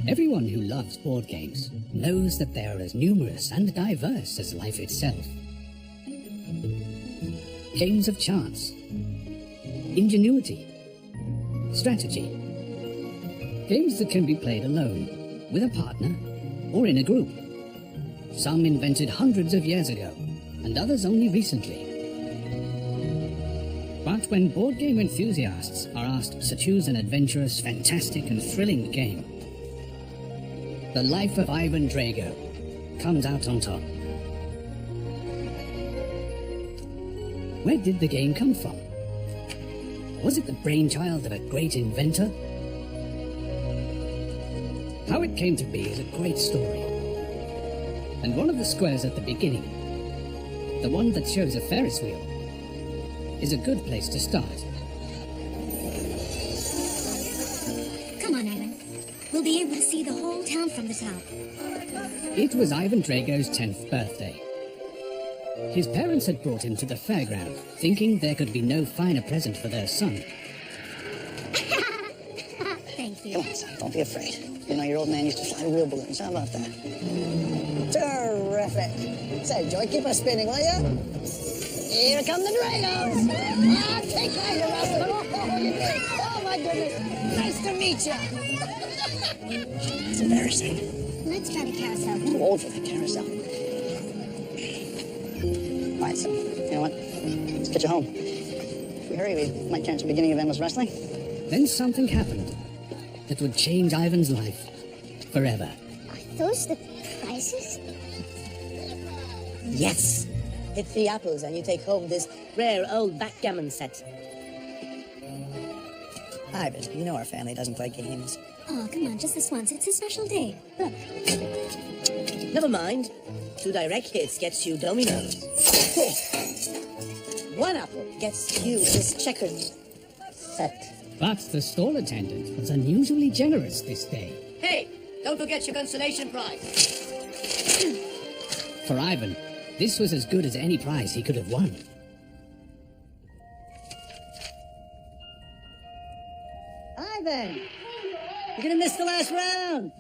Everyone who loves board games knows that they are as numerous and diverse as life itself. Games of chance, ingenuity, strategy. Games that can be played alone, with a partner, or in a group. Some invented hundreds of years ago, and others only recently. But when board game enthusiasts are asked to choose an adventurous, fantastic and thrilling game, the life of Ivan Drago comes out on top. Where did the game come from? Was it the brainchild of a great inventor? How it came to be is a great story. And one of the squares at the beginning, the one that shows a Ferris wheel, is a good place to start. Come on, Ivan. We'll be able to see the whole town from the top. It was Ivan Drago's 10th birthday. His parents had brought him to the fairground, thinking there could be no finer present for their son. Thank you. Come on, son, don't be afraid. You know, your old man used to fly real balloons. How about that? Terrific. Say, Joy, keep us spinning, will you? Here come the Dragos. Ah, take that, you rascal. Oh, you did. Oh, my goodness. Nice to meet you. It's embarrassing. Let's try the carousel. I'm too old for that carousel. All right, so, you know what? Let's get you home. If we hurry, we might catch the beginning of endless wrestling. Then something happened that would change Ivan's life forever. Are those the prizes? Yes. Hit 3 apples and you take home this rare old backgammon set. Ivan, you know our family doesn't play games. Oh, come on, just this once. It's a special day. Look. Never mind. 2 direct hits gets you dominoes. 1 apple gets you this checkered set. But the stall attendant was unusually generous this day. Hey, don't forget your consolation prize. For Ivan, this was as good as any prize he could have won. Ivan, you're gonna miss the last round.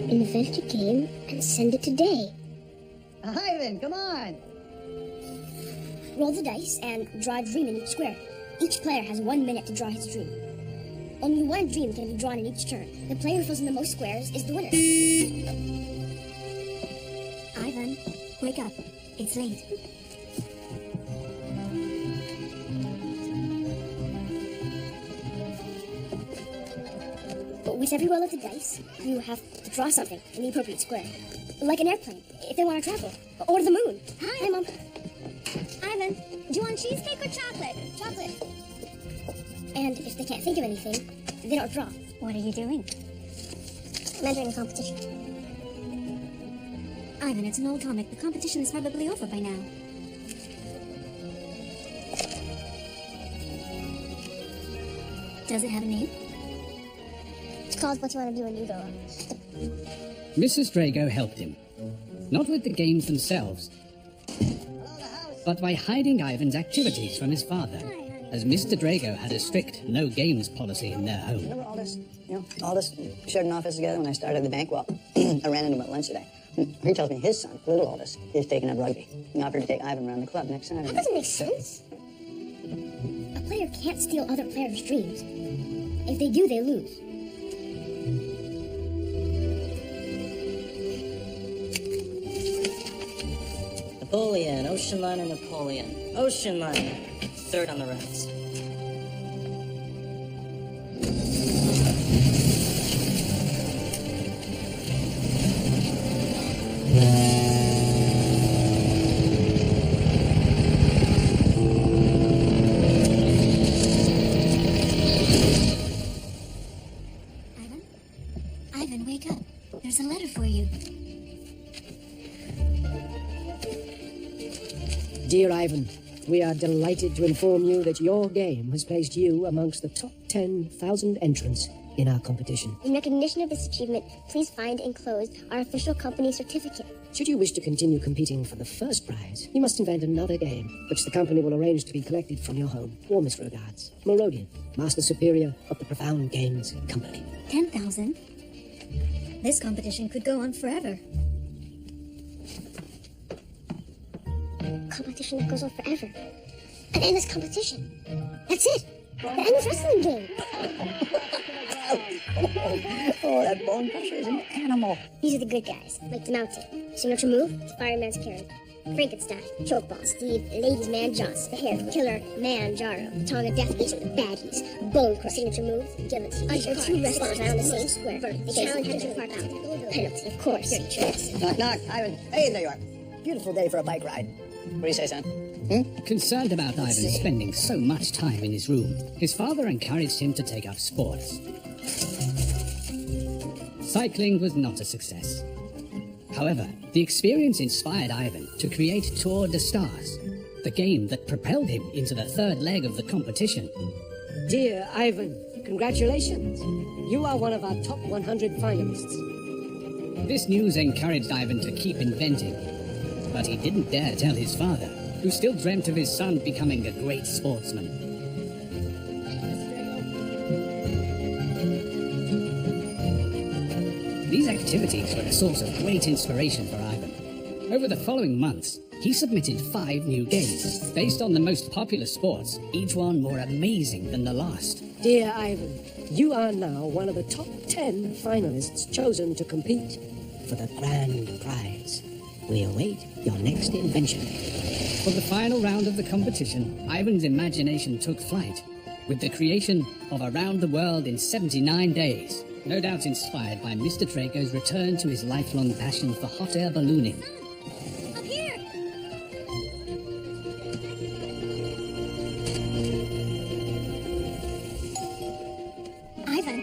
Invent a game and send it today. Ivan, come on. Roll the dice and draw a dream in each square. Each player has 1 minute to draw his dream. Only 1 dream can be drawn in each turn. The player who fills in the most squares is the winner. Ivan, wake up. It's late. With every roll of the dice, you have to draw something in the appropriate square. Like an airplane, if they want to travel. Or the moon. Hi, Mom. Ivan, do you want cheesecake or chocolate? Chocolate. And if they can't think of anything, they don't draw. What are you doing? I'm entering a competition. Ivan, it's an old comic. The competition is probably over by now. Does it have a name? It's called What You Want to Do When You Grow Up. Mrs. Drago helped him, not with the games themselves, but by hiding Ivan's activities from his father, as Mr. Drago had a strict no games policy in their home. Remember all this? You know, all this shared an office together when I started the bank? Well, I ran into him at lunch today. He tells me his son, little Aldous, is taking up rugby. He offered to take Ivan around the club next Saturday. That doesn't make sense. A player can't steal other players' dreams. If they do, they lose. Napoleon, ocean liner Napoleon. Ocean liner, 3rd on the right. Ivan, wake up. There's a letter for you. Dear Ivan, we are delighted to inform you that your game has placed you amongst the top 10,000 entrants in our competition. In recognition of this achievement, please find enclosed our official company certificate. Should you wish to continue competing for the first prize, you must invent another game, which the company will arrange to be collected from your home. Warmest regards, Merodian, Master Superior of the Profound Games Company. 10,000? This competition could go on forever. Competition that goes on forever. An endless competition. That's it. An endless wrestling game. Oh, that bone crusher is an animal. These are the good guys, like the Mountain, Signature Move, Fireman's Carry, Frankenstein, Chokeball, Steve, Ladies Man Joss, the Hair Killer, Man Jaro, the Tongue of Death, these are the baddies, Bone Crusher, Signature Move, Gillets, Under two wrestlers around the same square, they challenge each other out. Penalty, of course. Knock, knock, Ivan. Hey, there you are. Beautiful day for a bike ride. What do you say, son? Concerned about Ivan spending so much time in his room, his father encouraged him to take up sports. Cycling was not a success. However, the experience inspired Ivan to create Tour de Stars, the game that propelled him into the third leg of the competition. Dear Ivan, congratulations. You are one of our top 100 finalists. This news encouraged Ivan to keep inventing, but he didn't dare tell his father, who still dreamt of his son becoming a great sportsman. These activities were a source of great inspiration for Ivan. Over the following months, he submitted 5 new games, based on the most popular sports, each one more amazing than the last. Dear Ivan, you are now one of the top 10 finalists chosen to compete for the grand prize. We await your next invention. For the final round of the competition, Ivan's imagination took flight, with the creation of Around the World in 79 Days, no doubt inspired by Mr. Draco's return to his lifelong passion for hot air ballooning. Up here! Ivan.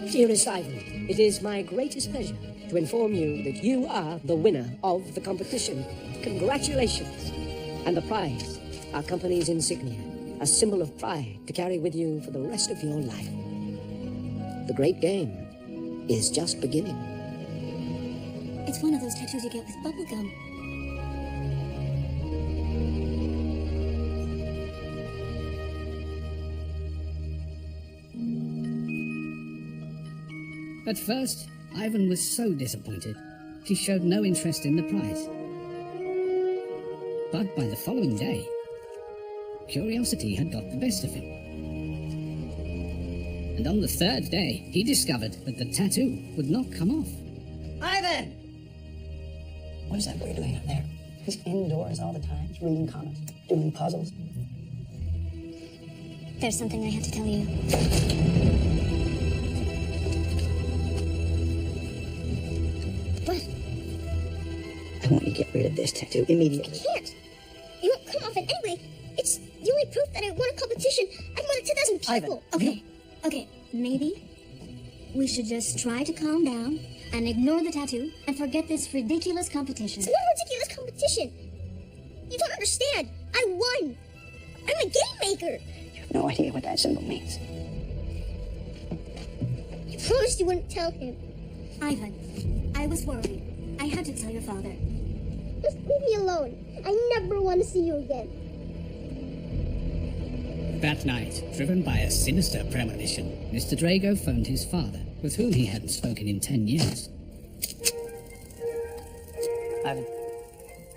Dearest Ivan, it is my greatest pleasure to inform you that you are the winner of the competition. Congratulations! And the prize, our company's insignia, a symbol of pride to carry with you for the rest of your life. The great game is just beginning. It's one of those tattoos you get with bubblegum. At first, Ivan was so disappointed, he showed no interest in the prize. But by the following day, curiosity had got the best of him. And on the third day, he discovered that the tattoo would not come off. Ivan! What is that boy doing out there? He's indoors all the time. He's reading comics, doing puzzles. There's something I have to tell you. What? I want you to get rid of this tattoo immediately. I can't. It won't come off it anyway. It's the only proof that I won a competition. I've won it 10,000 people. Ivan. Okay, maybe we should just try to calm down and ignore the tattoo and forget this ridiculous competition. It's not a ridiculous competition. You don't understand. I won. I'm a game maker. You have no idea what that symbol means. You promised you wouldn't tell him. Ivan, I was worried. I had to tell your father. Just leave me alone. I never want to see you again. That night, driven by a sinister premonition, Mr. Drago phoned his father, with whom he hadn't spoken in 10 years. Ivan,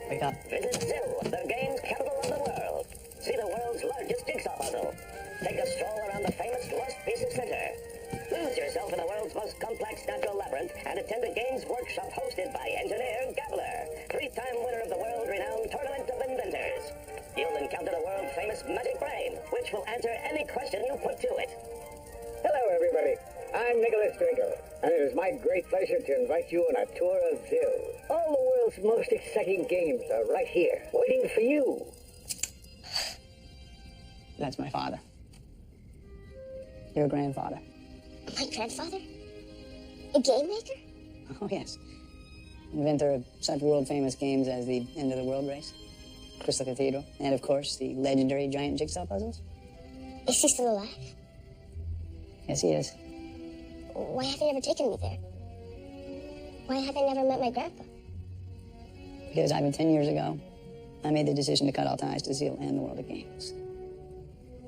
wake up. Visit Zill, the game's capital of the world. See the world's largest jigsaw puzzle. Take a stroll around the famous Lost Pieces Center. Lose yourself in the world's most complex natural labyrinth and attend a games workshop hosted by engineer Gabler, 3-time winner of the world-renowned Tournament of Inventors. You'll encounter the world-famous Magic Brain, which will answer any question you put to it. Hello, everybody. I'm Nicholas Drago, and it is my great pleasure to invite you on a tour of Zill. All the world's most exciting games are right here, waiting for you. That's my father. Your grandfather. My grandfather? A game maker? Oh, yes. Inventor of such world-famous games as the End of the World Race, Crystal Cathedral, and, of course, the legendary giant jigsaw puzzles. Is he still alive? Yes, he is. Why have they never taken me there? Why have I never met my grandpa? Because Ivan, 10 years ago, I made the decision to cut all ties to Zeal and the world of games.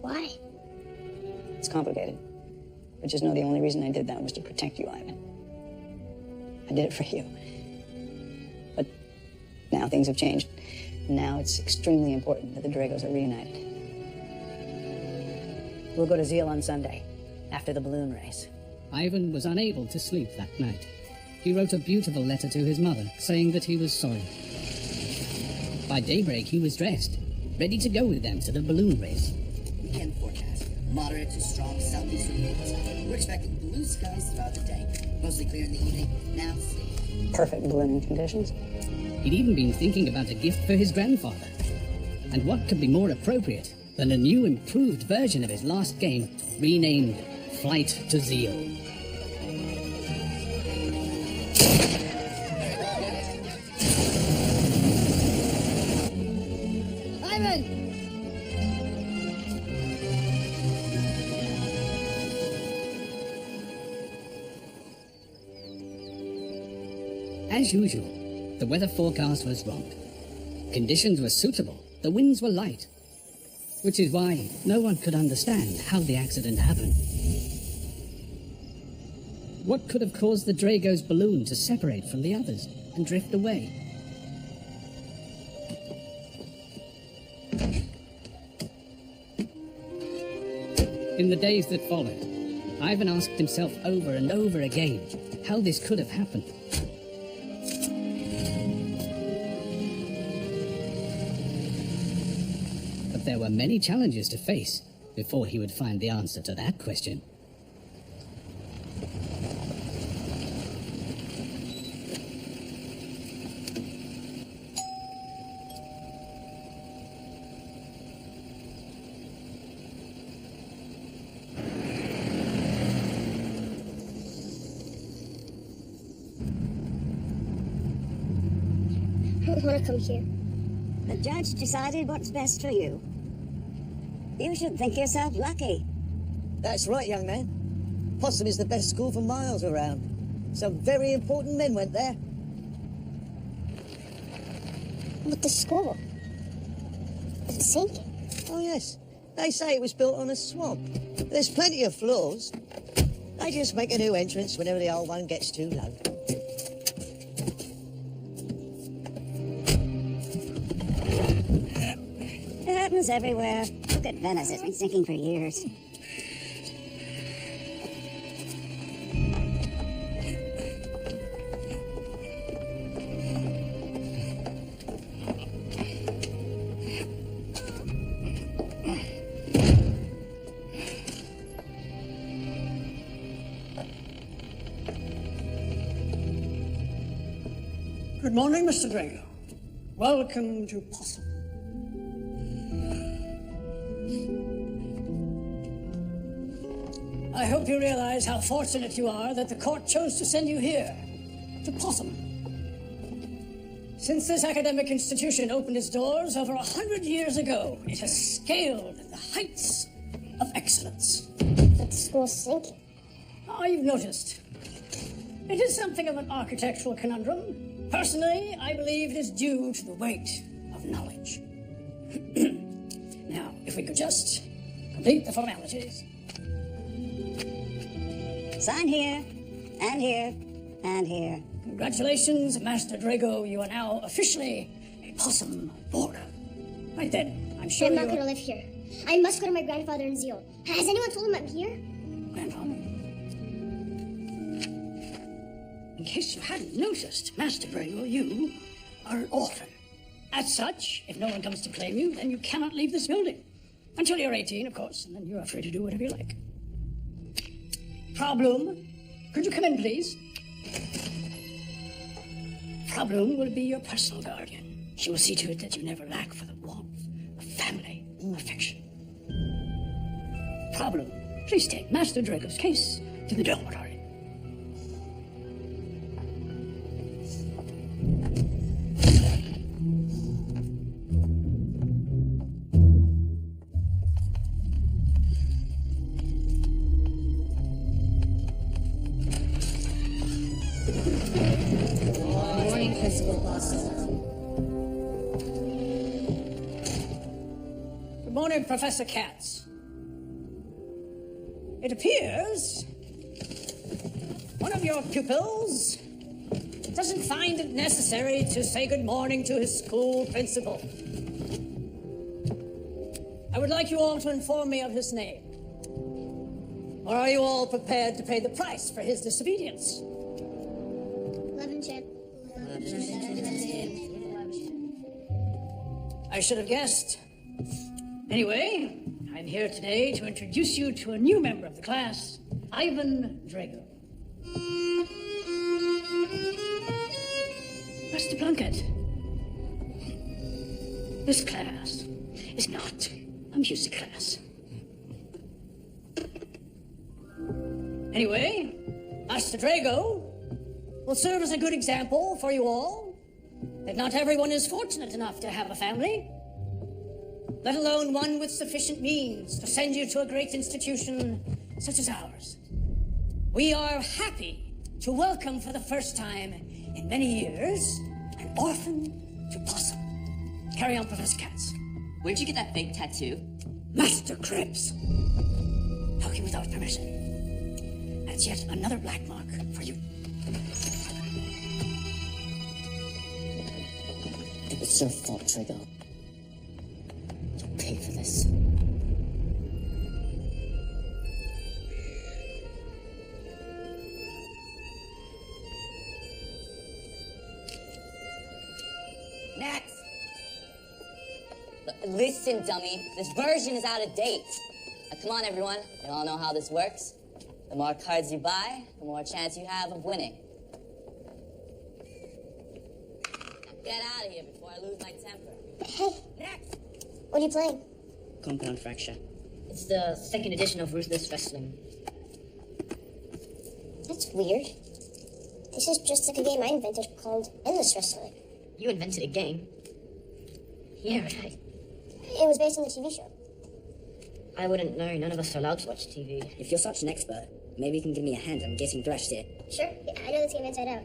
Why? It's complicated. But just know the only reason I did that was to protect you, Ivan. I did it for you. But now things have changed. Now it's extremely important that the Dragos are reunited. We'll go to Zeal on Sunday, after the balloon race. Ivan was unable to sleep that night. He wrote a beautiful letter to his mother, saying that he was sorry. By daybreak, he was dressed, ready to go with them to the balloon race. Weekend forecast. Moderate to strong southeastern winds. We're expecting blue skies throughout the day. Mostly clear in the evening. Now see. Perfect ballooning conditions. He'd even been thinking about a gift for his grandfather. And what could be more appropriate than a new improved version of his last game, renamed Flight to Zeal. Ivan! As usual, the weather forecast was wrong. Conditions were suitable, the winds were light, which is why no one could understand how the accident happened. What could have caused the Drago's balloon to separate from the others and drift away? In the days that followed, Ivan asked himself over and over again how this could have happened. But there were many challenges to face before he would find the answer to that question. I don't want to come here. The judge decided what's best for you. You should think yourself lucky. That's right, young man. Possum is the best school for miles around. Some very important men went there. But the school, it's sinking. Oh, yes. They say it was built on a swamp. There's plenty of flaws. They just make a new entrance whenever the old one gets too low. It happens everywhere. Look at Venice. It's been sinking for years. Good morning, Mr. Drago. Welcome to Possum. I hope you realize how fortunate you are that the court chose to send you here, to Possum. Since this academic institution opened its doors over 100 years ago, it has scaled the heights of excellence. But the school's sinking. Oh, you've noticed. It is something of an architectural conundrum. Personally, I believe it is due to the weight of knowledge. Now, if we could just complete the formalities. Sign here, and here, and here. Congratulations, Master Drago. You are now officially a Possum boarder. Right then, I'm sure I'm not you're... going to live here. I must go to my grandfather in Zeal. Has anyone told him I'm here? Grandfather? In case you hadn't noticed, Master Drago, you are an orphan. As such, if no one comes to claim you, then you cannot leave this building. Until you're 18, of course, and then you are free to do whatever you like. Frau Bloom, could you come in, please? Frau Bloom will be your personal guardian. She will see to it that you never lack for the warmth of family affection. Frau Bloom, please take Master Drago's case to the dormitory. me Professor Katz. It appears one of your pupils doesn't find it necessary to say good morning to his school principal. I would like you all to inform me of his name. Or are you all prepared to pay the price for his disobedience? Lemonship. I should have guessed. Anyway, I'm here today to introduce you to a new member of the class, Ivan Drago. Mr. Plunkett, this class is not a music class. Anyway, Master Drago will serve as a good example for you all that not everyone is fortunate enough to have a family, let alone one with sufficient means to send you to a great institution such as ours. We are happy to welcome for the first time in many years an orphan to Possum. Carry on, Professor Katz. Where'd you get that fake tattoo? Master Krebs. Talking without permission. That's yet another black mark for you. It was your fault, Drago. You'll pay for this. Next! Listen, dummy. This version is out of date. Now, come on, everyone. You all know how this works. The more cards you buy, the more chance you have of winning. Now, get out of here before I lose my temper. Hey, Next! what are you playing? Compound fracture. It's the second edition of Ruthless Wrestling. That's weird. This is just like a game I invented called Endless Wrestling. You invented a game? Yeah, right. It was based on the TV show. I wouldn't know. None of us are allowed to watch TV. If you're such an expert, maybe you can give me a hand. I'm getting thrashed here. Sure, yeah, I know this game inside out.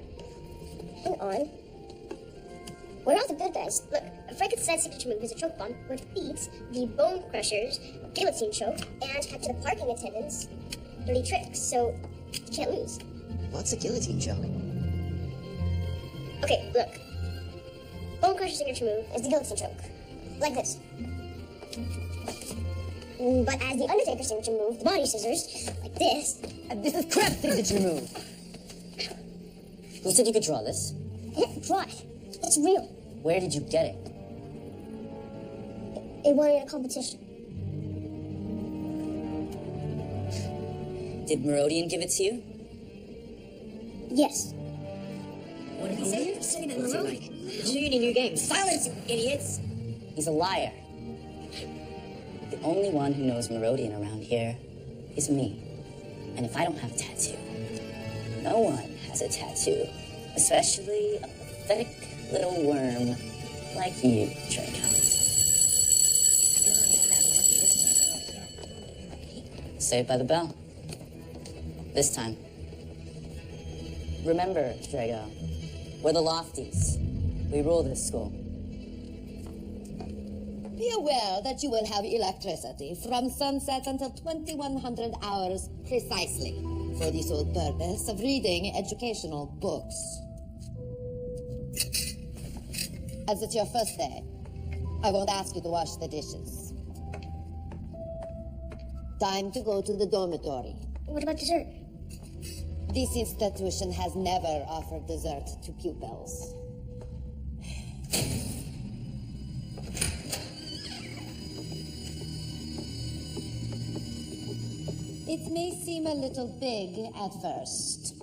Hang on. We're not the good guys. Look, Frankenstein's signature move is a choke bomb, which beats the Bone Crusher's guillotine choke and capture the parking attendants' dirty tricks, so you can't lose. What's a guillotine choke? Okay, look. Bone Crusher's signature move is the guillotine choke. Like this. But as the Undertaker's signature move, the body scissors, like this. And this is Krebs' signature move. Who said you could draw this? I didn't draw it. It's real. Where did you get it? It won in a competition. Did Merodian give it to you? Yes. What did he say? What's it like? Did you do any new games? Silence, you idiots! He's a liar. The only one who knows Merodian around here is me. And if I don't have a tattoo, no one has a tattoo. Especially a pathetic little worm like you, Draco. Saved by the bell. This time. Remember, Drago, we're the Lofties. We rule this school. Be aware that you will have electricity from sunset until 2100 hours precisely for the sole purpose of reading educational books. As it's your first day, I won't ask you to wash the dishes. Time to go to the dormitory. What about dessert? This institution has never offered dessert to pupils. It may seem a little big at first,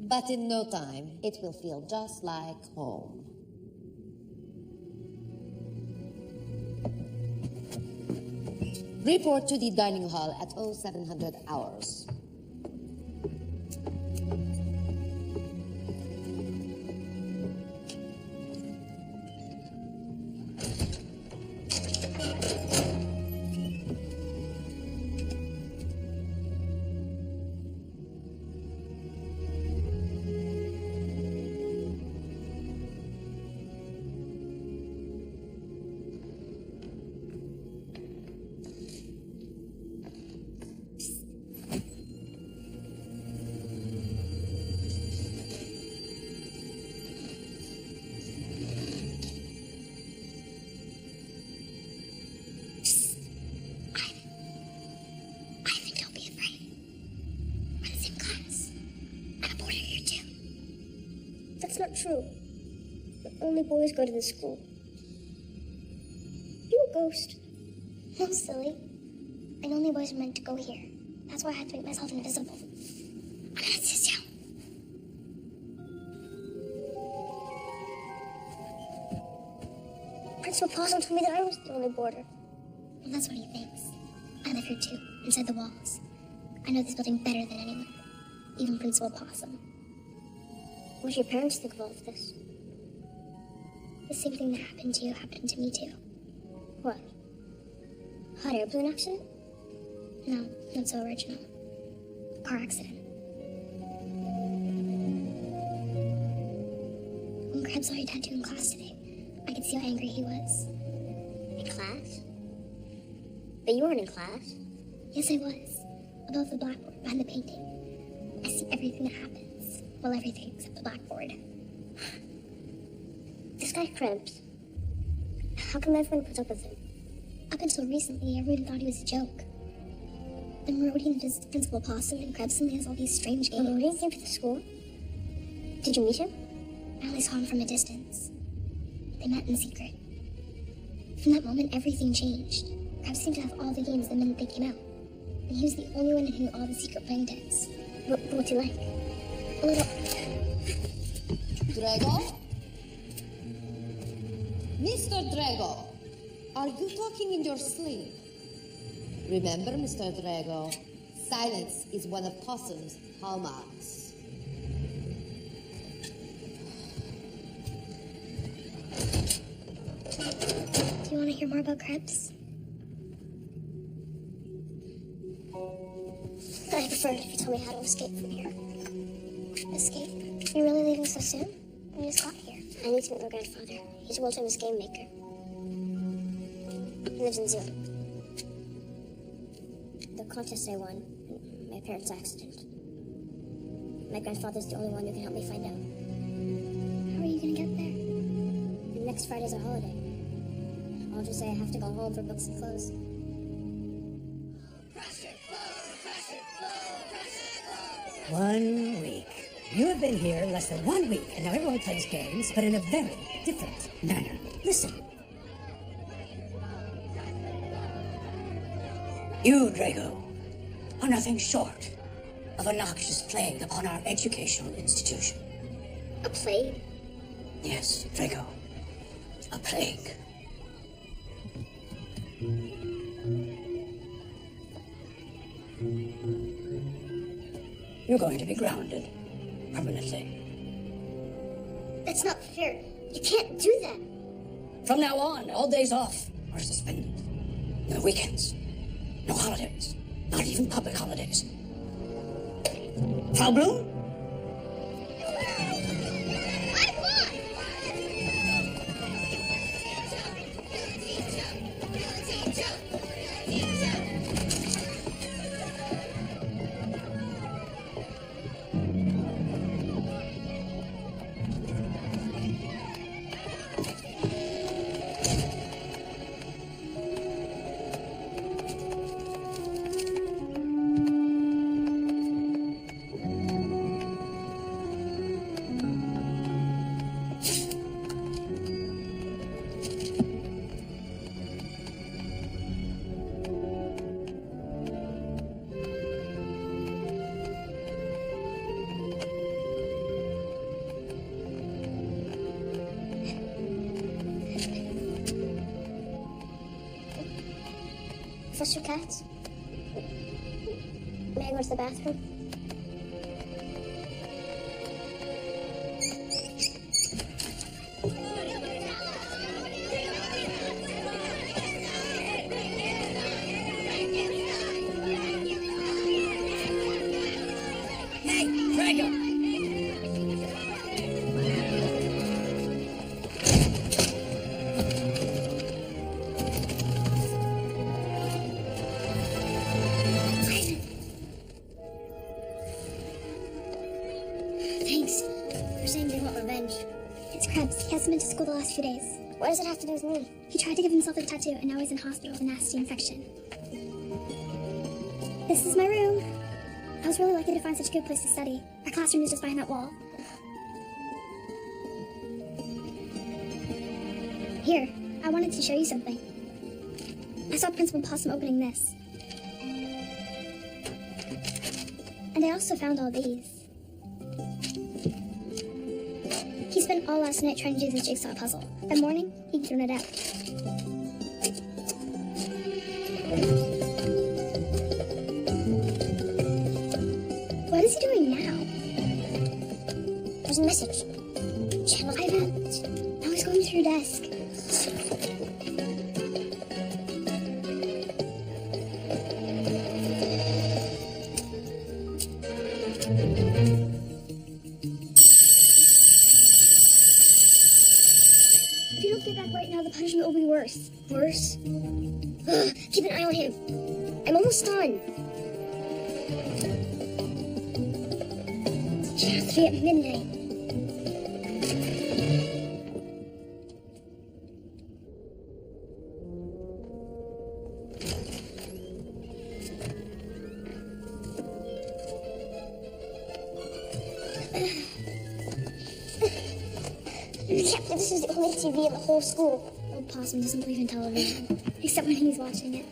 but in no time, it will feel just like home. Report to the dining hall at 0700 hours. true. Only boys go to this school. You a ghost? No, silly. And only boys are meant to go here. That's why I had to make myself invisible. I'm gonna assist you. Principal Possum told me that I was the only boarder. Well, that's what he thinks. I live here too, inside the walls. I know this building better than anyone, even Principal Possum. What do your parents think of all of this? The same thing that happened to you happened to me too. What? Hot airplane accident? No, not so original. Car accident. When Crab saw your tattoo in class today, I could see how angry he was. In class? But you weren't in class. Yes, I was. Above the blackboard, behind the painting. I see everything that happens. Well, everything except the blackboard. This guy Krebs. How come everyone puts up with him? Up until recently, everyone thought he was a joke. Then Merodian visits Principal Possum, and Krebs suddenly has all these strange games. Merodian came to the school? Did you meet him? I only saw him from a distance. They met in secret. From that moment, everything changed. Krebs seemed to have all the games the minute they came out. And he was the only one who knew all the secret playing decks. What's he like? A little... Drago? Mr. Drago, are you talking in your sleep? Remember, Mr. Drago, silence is one of Possum's hallmarks. Do you want to hear more about Krebs? I prefer it if you tell me how to escape from here. Escape? You're really leaving so soon? We just got here. I need to meet my grandfather. He's a world-famous game maker. He lives in Zurich. The contest I won, my parents' accident. My grandfather's the only one who can help me find out. How are you gonna get there? Next Friday's a holiday. I'll just say I have to go home for books and clothes. 1 week. You have been here less than 1 week, and now everyone plays games, but in a very different manner. Listen. You, Drago, are nothing short of a noxious plague upon our educational institution. A plague? Yes, Drago. A plague. You're going to be grounded permanently. That's not fair. You can't do that. From now on, all days off are suspended. No weekends. No holidays. Not even public holidays. Frau Bloom? Professor Katz? May I go to the bathroom? Hey, Drago! Thanks for saying they want revenge. It's Krebs. He hasn't been to school the last few days. What does it have to do with me? He tried to give himself a tattoo, and now he's in hospital with a nasty infection. This is my room. I was really lucky to find such a good place to study. Our classroom is just behind that wall. Here, I wanted to show you something. I saw Principal Possum opening this. And I also found all these. He spent all last night trying to do this jigsaw puzzle. By morning, he'd thrown it out. What is he doing now? There's a message. Channel Ivan, now he's going through your desk. If you don't get back right now, the punishment will be worse. Worse? Ugh, keep an eye on him. I'm almost done. Just 3 at midnight. Except that this is the only TV in the whole school. Old Possum doesn't believe in television, except when he's watching it.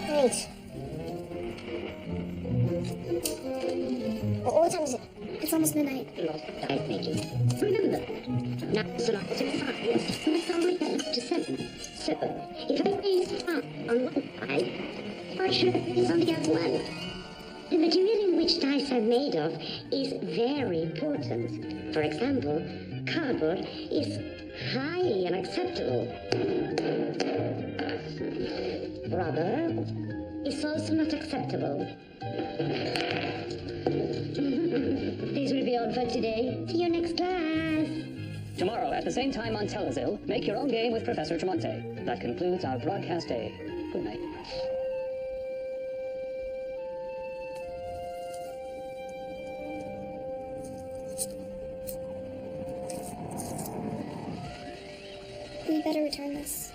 Great. What time is it? It's almost midnight. Dice making. Remember, now it's a lot to 5, and my family is up to 7. So, if I raise 5 on one side, I should raise on the other one. The material in which dice are made of is very important. For example, cardboard is highly unacceptable. Rubber is also not acceptable. This will be all for today. See you next class. Tomorrow, at the same time on Telezil, make your own game with Professor Tremonte. That concludes our broadcast day. Good night. We better return this.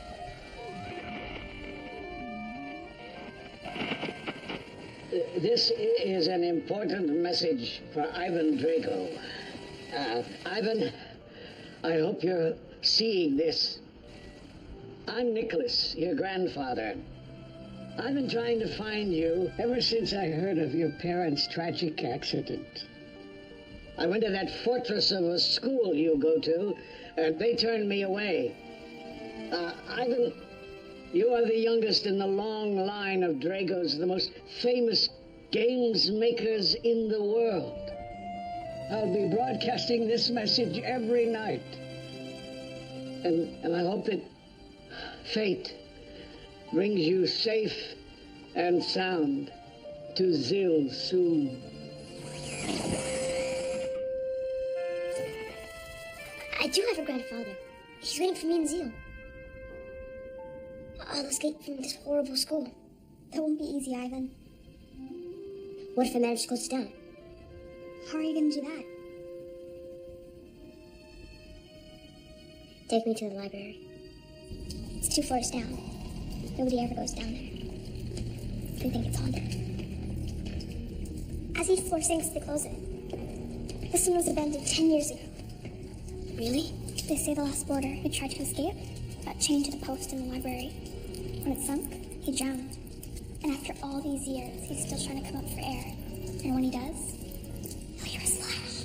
This is an important message for Ivan Drago. Ivan, I hope you're seeing this. I'm Nicholas, your grandfather. I've been trying to find you ever since I heard of your parents' tragic accident. I went to that fortress of a school you go to, and they turned me away. Ivan, you are the youngest in the long line of Dragos, the most famous games makers in the world. I'll be broadcasting this message every night. And I hope that fate brings you safe and sound to Zil soon. I do have a grandfather. He's waiting for me in Zeal. I'll escape from this horrible school. That won't be easy, Ivan. What if I manage to close it down? How are you going to do that? Take me to the library. It's 2 floors down. Nobody ever goes down there. They think it's haunted. As each floor sinks, they close it. This one was abandoned 10 years ago. Really? They say the last boarder who tried to escape got chained to the post in the library. When it sunk, he drowned. And after all these years, he's still trying to come up for air. And when he does, you'll hear a splash.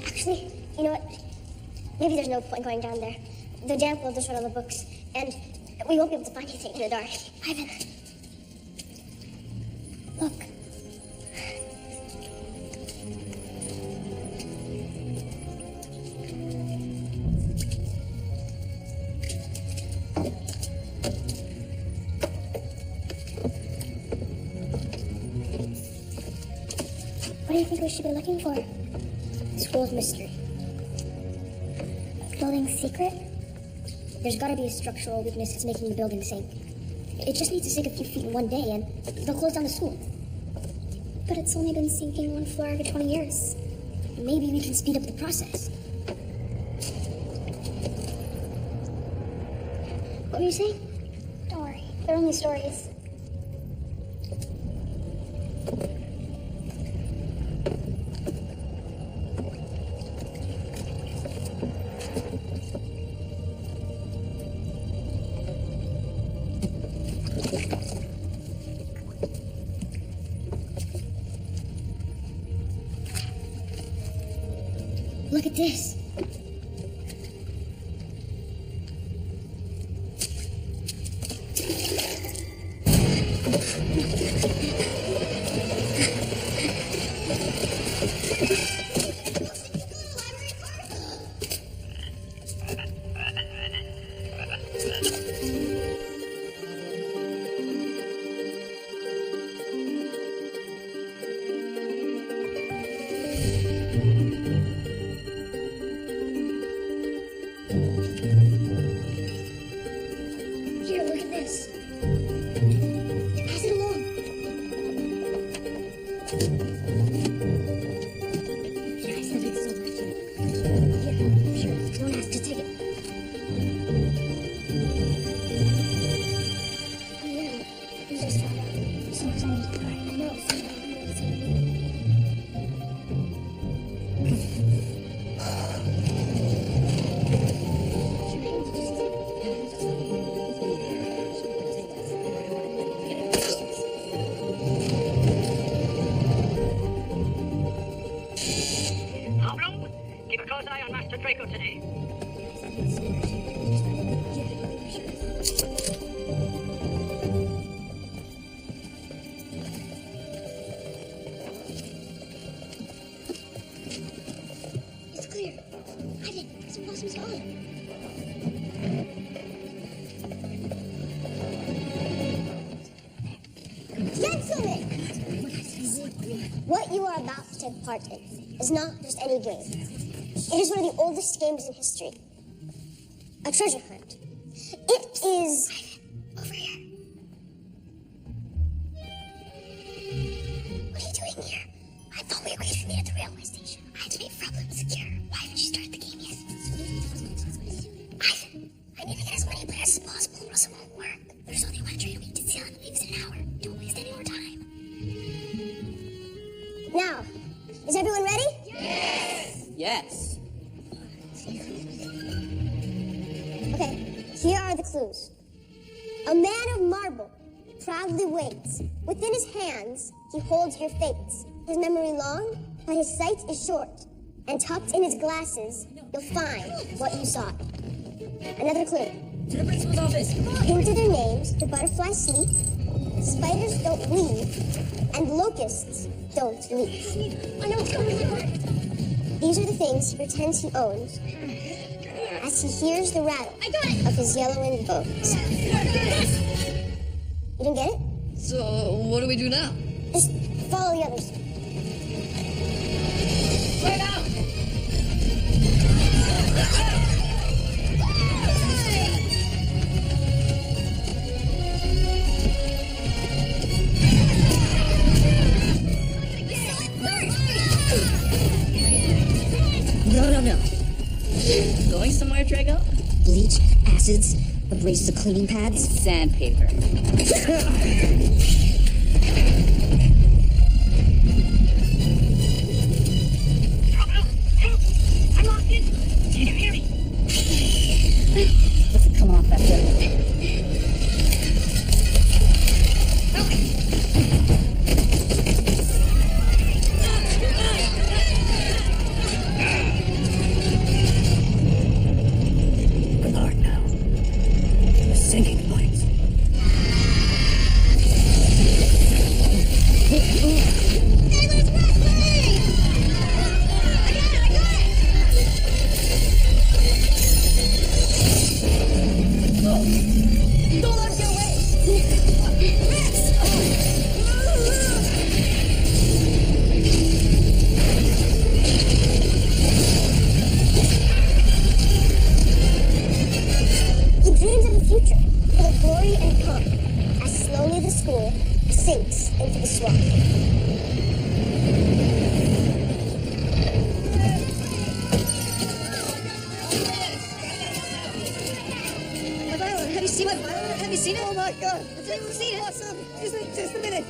Actually, you know what? Maybe there's no point going down there. The damp will just run all the books, and we won't be able to find anything in the dark. Ivan. Look. What do you think we should be looking for? School's mystery. Building's secret? There's gotta be a structural weakness that's making the building sink. It just needs to sink a few feet in one day, and they'll close down the school. But it's only been sinking 1 floor every 20 years. Maybe we can speed up the process. What were you saying? Don't worry. They're only stories. Look at this. Here, look at this. Pass it along. Guys, that makes so much. Here, sure. Don't ask to take it. Oh, yeah. You just found out. I'm so excited. I know. Pablo, keep a close eye on Master Draco today. It's clear. Ivan, some blossoms falling. Gentlemen! What you are about to take part in is not just any game. It is one of the oldest games in history. A treasure hunt. It is... over here. What are you doing here? I thought we agreed to meet at the railway station. I had to make problems secure. Why haven't you started the game yet? Ivan, I need to get as many players as possible or else it won't work. There's only one train we can see on. It leaves in an hour. Don't waste any more time. Now, is everyone ready? Yes. Okay, here are the clues. A man of marble proudly waits. Within his hands, he holds your fates. His memory long, but his sight is short. And tucked in his glasses, you'll find what you sought. Another clue. To the principal's office. Into their names, the butterflies sleep, spiders don't weave, and locusts don't leap. I know what's going on. These are the things he pretends he owns as he hears the rattle of his yellowing bones. You didn't get it? So, what do we do now? Just follow the others. Right out! No. Going somewhere, Drago? Bleach, acids, abrasive cleaning pads. Sandpaper. I'm locked in. Can you hear me? Doesn't come off that good. Sinking point. seen it? Oh my God! Have you seen it? Awesome! Just a minute.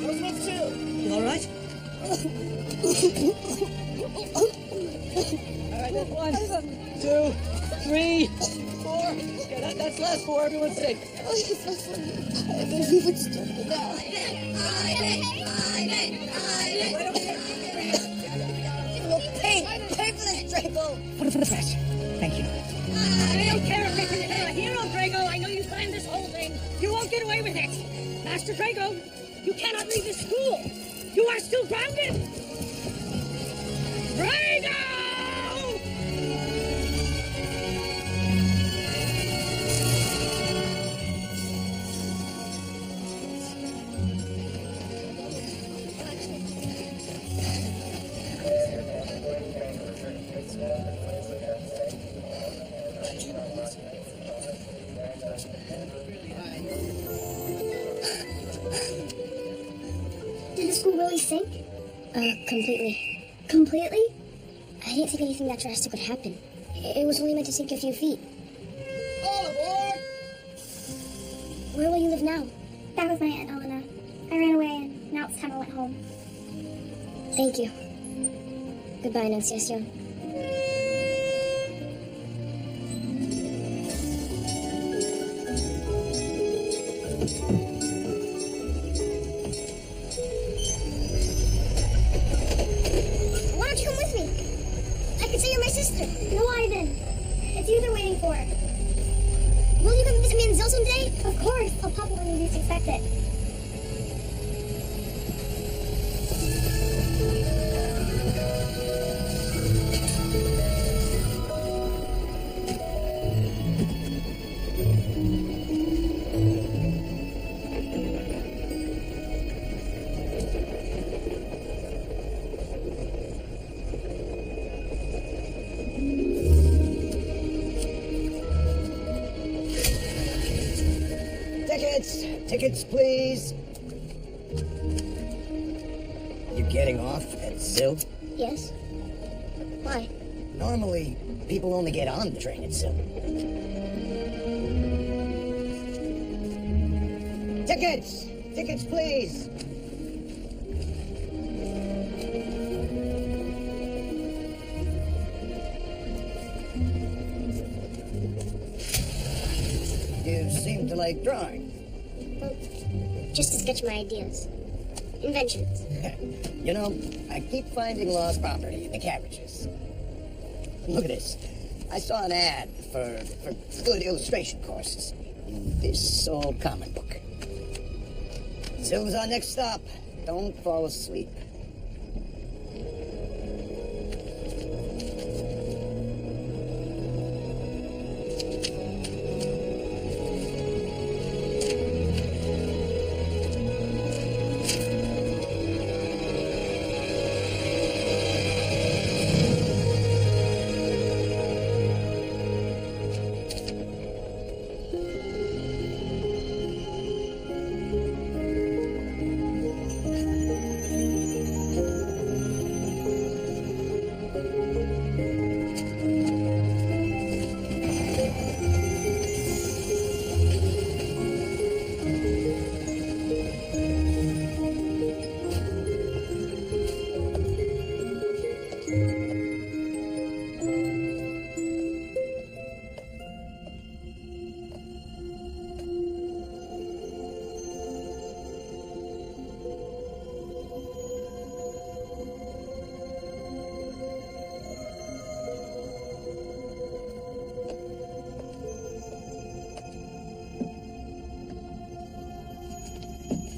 Those ones too. You all right? All right, that's 1, 2, 3, 4. Yeah, that's last 4. Everyone's safe. Pay for this, Draco. Put it for the press. Thank you. I don't care if you're a hero, Drago. I know you planned this whole thing. You won't get away with it. Master Drago, you cannot leave the school. You are still grounded. Drago! Did the school really sink? Completely. Completely? I didn't think anything that drastic would happen. It was only meant to sink a few feet. All aboard! Where will you live now? That was my Aunt Elena. I ran away and now it's time I went home. Thank you. Goodbye, Annunciacion. Why don't you come with me? I can say you're my sister. No, Ivan. It's you they're waiting for. Will you come visit me in Zil someday? Of course. I'll pop it when you least expect it. Tickets, please. You getting off at Zil? Yes. Why? Normally, people only get on the train at Zil. Tickets! Tickets, please! You seem to like drawing. Well, just to sketch my ideas. Inventions. You know, I keep finding lost property in the carriages. Look at this. I saw an ad for good illustration courses in this old comic book. Zil's our next stop. Don't fall asleep.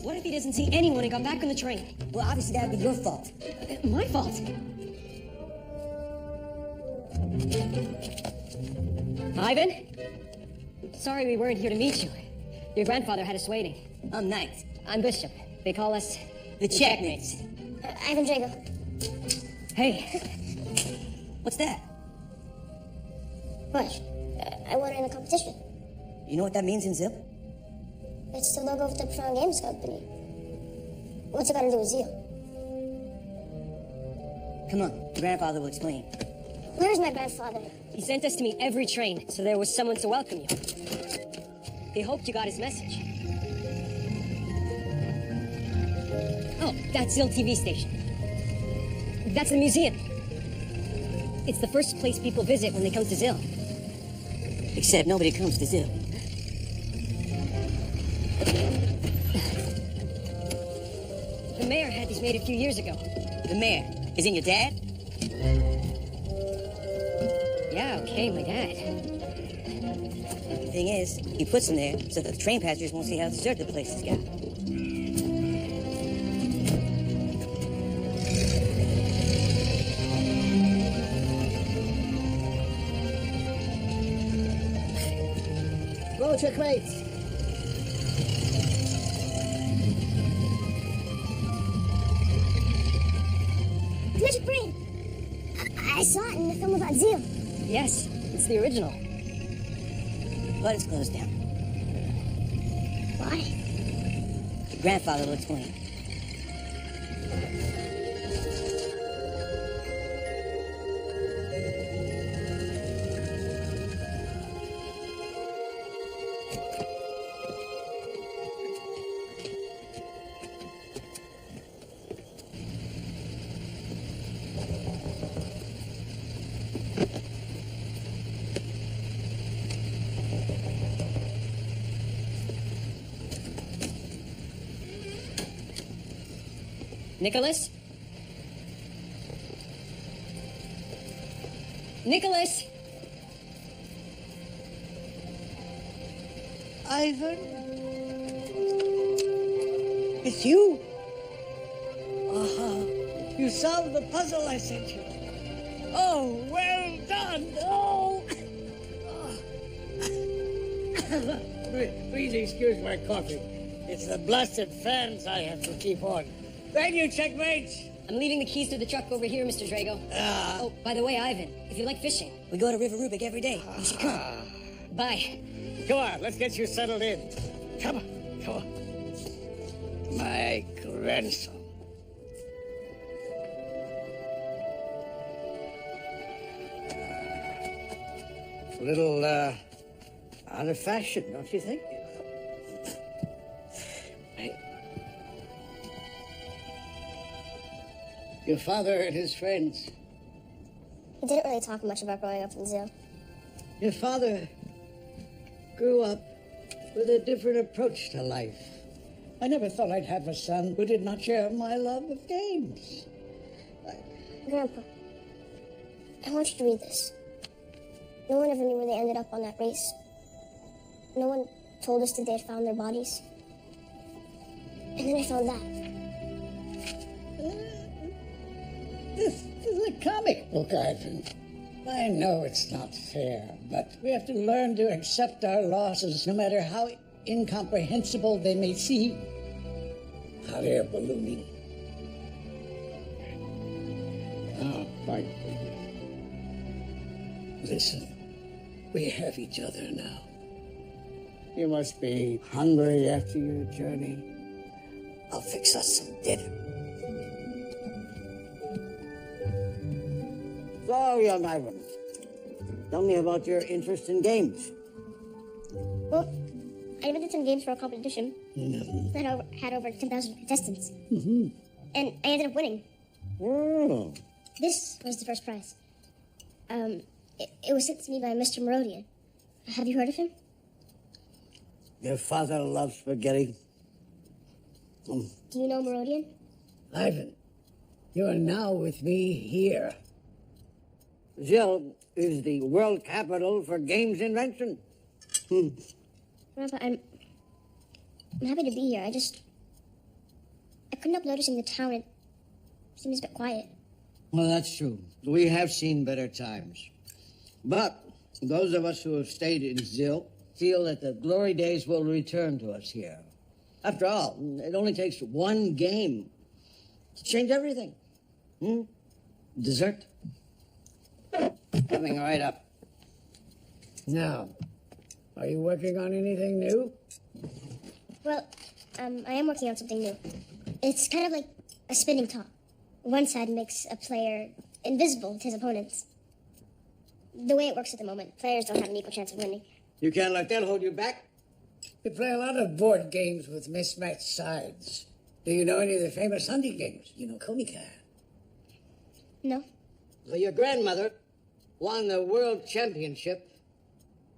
What if he doesn't see anyone and got back on the train? Well, obviously that'd be your fault. My fault? Ivan? Sorry we weren't here to meet you. Your grandfather had us waiting. I'm Knight. I'm Bishop. They call us The Checkmates. Ivan Drago. Hey. What's that? What? I won in a competition. You know what that means in Zip? It's the logo of the Prong Games Company. What's it got to do with Zeal? Come on, your grandfather will explain. Where's my grandfather? He sent us to meet every train, so there was someone to welcome you. He hoped you got his message. Oh, that's Zill TV station. That's the museum. It's the first place people visit when they come to Zill. Except nobody comes to Zill. The mayor had these made a few years ago. The mayor? Isn't your dad? Yeah, okay, my dad. The thing is, he puts them there so that the train passengers won't see how deserted the place has got. Roll checkmates. Magic brain! I saw it in the film about Zeal. Yes, it's the original. But it's closed down. Why? Your grandfather will explain. Nicholas? Nicholas! Ivan? It's you? You solved the puzzle I sent you. Oh, well done. Oh. Please excuse my coughing. It's the blasted fans I have to keep on. Thank you, checkmates. I'm leaving the keys to the truck over here, Mr. Drago. Oh, by the way, Ivan, if you like fishing, We go to River Rubik every day. You should come. bye. Come on, let's get you settled in. Come on, come on. My grandson. A little, out of fashion, don't you think? Your father and his friends. He didn't really talk much about growing up in Zeal. Your father grew up with a different approach to life. I never thought I'd have a son who did not share my love of games. Grandpa, I want you to read this. No one ever knew where they ended up on that race. No one told us that they had found their bodies. And then I found that. This is a comic book, Ivan. I know it's not fair, but we have to learn to accept our losses, no matter how incomprehensible they may seem. Hot air ballooning. Oh, my goodness. Listen, we have each other now. You must be hungry after your journey. I'll fix us some dinner. So, young Ivan, tell me about your interest in games. Well, I invented some games for a competition that had over 10,000 contestants. And I ended up winning. Oh. This was the first prize. It was sent to me by Mr. Merodian. Have you heard of him? Your father loves spaghetti. Do you know Merodian? Ivan, you are now with me here. Zill is the world capital for games invention. Grandpa, I'm happy to be here. I couldn't help noticing the town. It seems a bit quiet. Well, that's true. We have seen better times. But those of us who have stayed in Zill feel that the glory days will return to us here. After all, it only takes one game to change everything. Dessert? Coming right up. Now, are you working on anything new? Well, I am working on something new. It's kind of like a spinning top. One side makes a player invisible to his opponents. The way it works at the moment, players don't have an equal chance of winning. You can't let that hold you back. We play a lot of board games with mismatched sides. Do you know any of the famous hunting games? You know Komica? No. Well, your grandmother won the world championship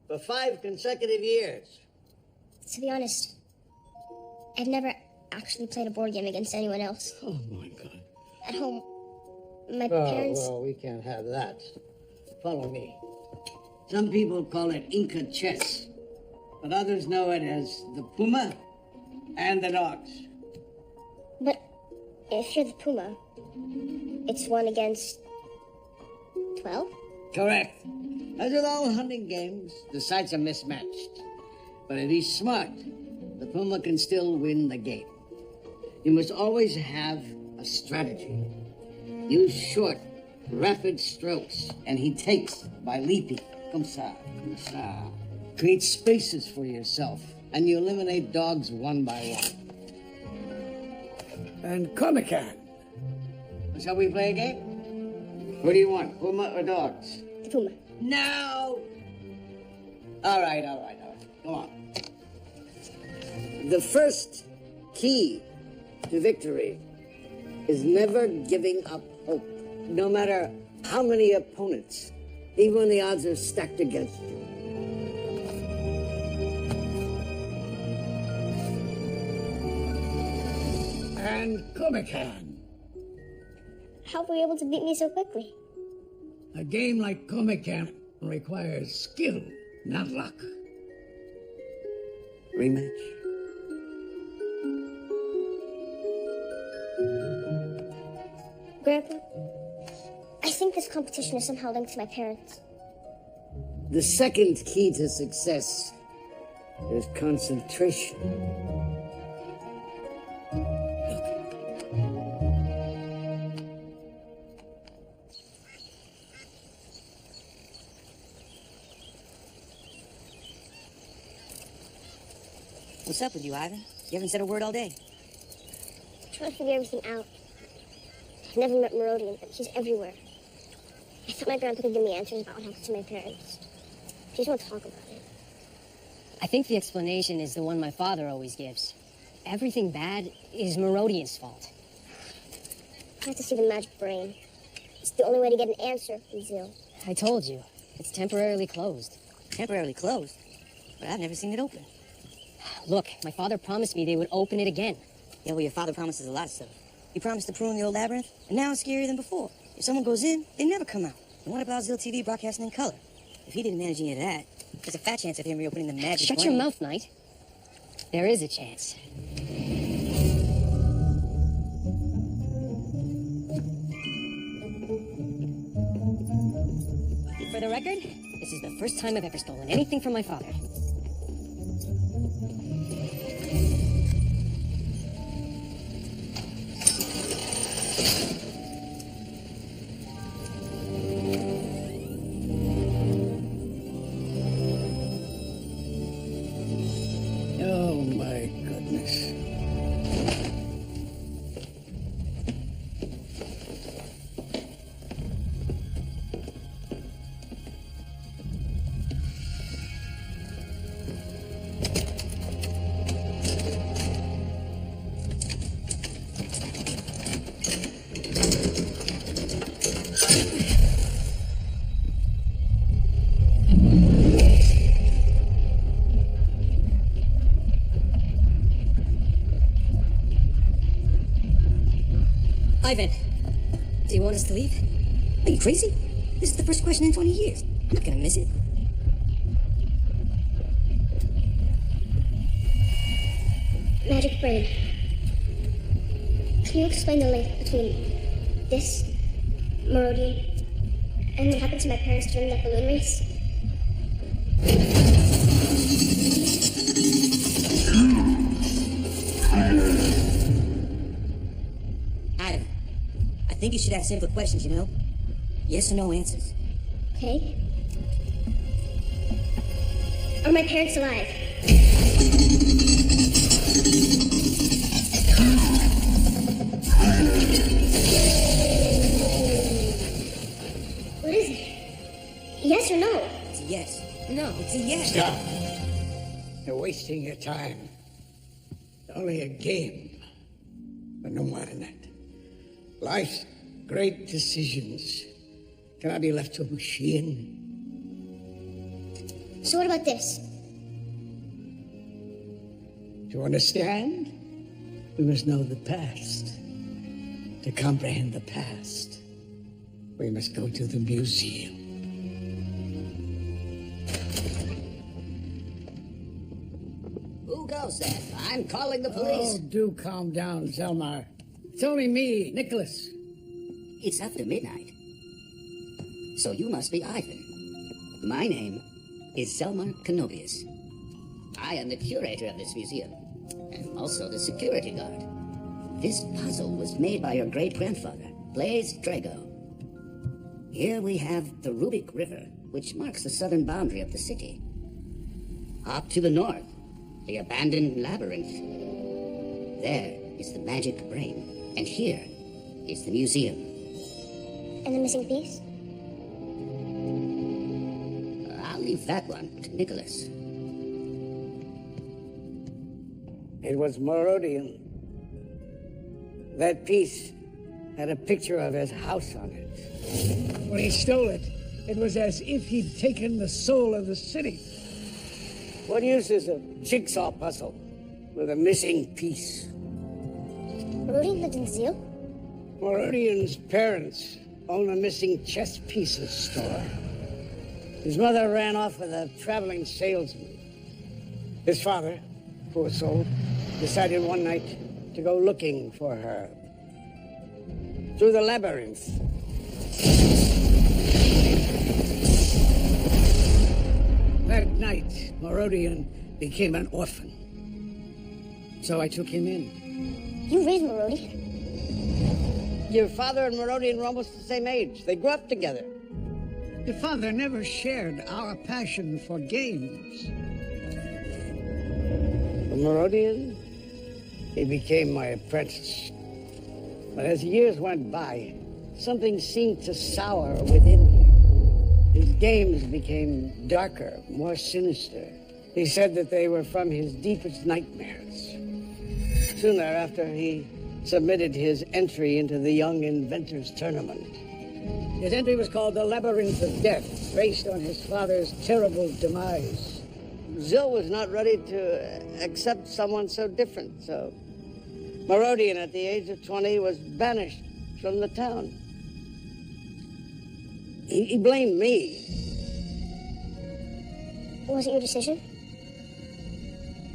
for 5 consecutive years. To be honest, I've never actually played a board game against anyone else. Oh, my God. At home, my parents... Well, we can't have that. Follow me. Some people call it Inca chess, but others know it as the puma and the dogs. But if you're the puma, it's 1 against 12? Correct. As with all hunting games, the sides are mismatched. But if he's smart, the puma can still win the game. You must always have a strategy. Use short, rapid strokes, and he takes by leaping. Comme ça, comme ça. Create spaces for yourself, and you eliminate dogs one by one. And Comic-Con. Shall we play a game? What do you want, puma or dogs? The puma. No! All right. Go on. The first key to victory is never giving up hope, no matter how many opponents, even when the odds are stacked against you. And Comic-Con. How were you able to beat me so quickly? A game like Comic-Con requires skill, not luck. Rematch? Grandpa, I think this competition is somehow linked to my parents. The second key to success is concentration. What's up with you, Ivan? You haven't said a word all day. I'm trying to figure everything out. I've never met Merodian, but she's everywhere. I thought my grandpa could give me answers about what happened to my parents. She just won't talk about it. I think the explanation is the one my father always gives. Everything bad is Merodian's fault. I have to see the magic brain. It's the only way to get an answer from Zil. I told you, it's temporarily closed. Temporarily closed? But I've never seen it open. Look, my father promised me they would open it again. Yeah, well, your father promises a lot of stuff. He promised to prune the old labyrinth, and now it's scarier than before. If someone goes in, they never come out. And what about Zil TV broadcasting in color? If he didn't manage any of that, there's a fat chance of him reopening the magic Shut brain. your mouth, Knight. There is a chance. For the record, this is the first time I've ever stolen anything from my father. Oh, my goodness. Ivan, do you want us to leave? Are you crazy? This is the first question in 20 years. I'm not gonna miss it. Magic brain. Can you explain the link between this, Merodian, and what happened to my parents during that balloon race? Ivan, I think you should ask simple questions, you know? Yes or no answers. Okay. Are my parents alive? What is it? Yes or no? It's a yes. No, it's a yes. Stop. You're wasting your time. It's only a game. But no more than that. Life's great decisions cannot be left to a machine. So what about this? To understand, we must know the past. To comprehend the past, we must go to the museum. Who goes there? I'm calling the police. Oh, do calm down, Zelmar. It's only me, Nicholas. It's after midnight. So you must be Ivan. My name is Zelmar Kenobius. I am the curator of this museum, and also the security guard. This puzzle was made by your great-grandfather, Blaise Drago. Here we have the Rubik River, which marks the southern boundary of the city. Up to the north, the abandoned labyrinth. There is the magic brain, and here is the museum. And the missing piece? I'll leave that one to Nicholas. It was Merodian. That piece had a picture of his house on it. When he stole it, it was as if he'd taken the soul of the city. What use is a jigsaw puzzle with a missing piece? Merodian lived in Zeal? Merodian's parents own a missing chess pieces store. His mother ran off with a traveling salesman. His father, poor soul, decided one night to go looking for her. Through the labyrinth. That night, Merodian became an orphan. So I took him in. You raised Merodian? Your father and Merodian were almost the same age. They grew up together. Your father never shared our passion for games. For Merodian, he became my apprentice. But as years went by, something seemed to sour within him. His games became darker, more sinister. He said that they were from his deepest nightmares. Soon thereafter, he submitted his entry into the Young Inventors Tournament. His entry was called the Labyrinth of Death, based on his father's terrible demise. Zil was not ready to accept someone so different, so Merodian, at the age of 20, was banished from the town. He blamed me. Was it your decision?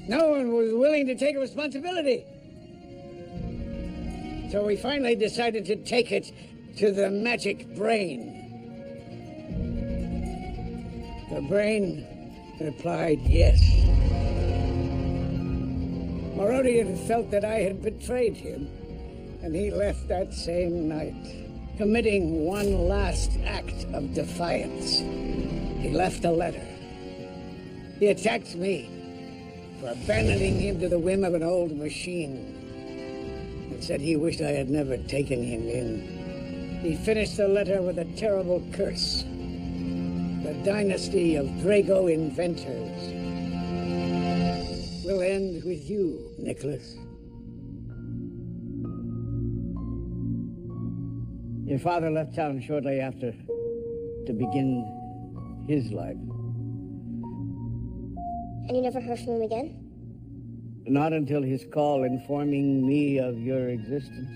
No one was willing to take responsibility. So we finally decided to take it to the magic brain. The brain replied yes. Merodian felt that I had betrayed him, and he left that same night, committing one last act of defiance. He left a letter. He attacked me for abandoning him to the whim of an old machine, and said he wished I had never taken him in. He finished the letter with a terrible curse. The dynasty of Drago inventors will end with you, Nicholas. Your father left town shortly after to begin his life. And you never heard from him again? Not until his call informing me of your existence.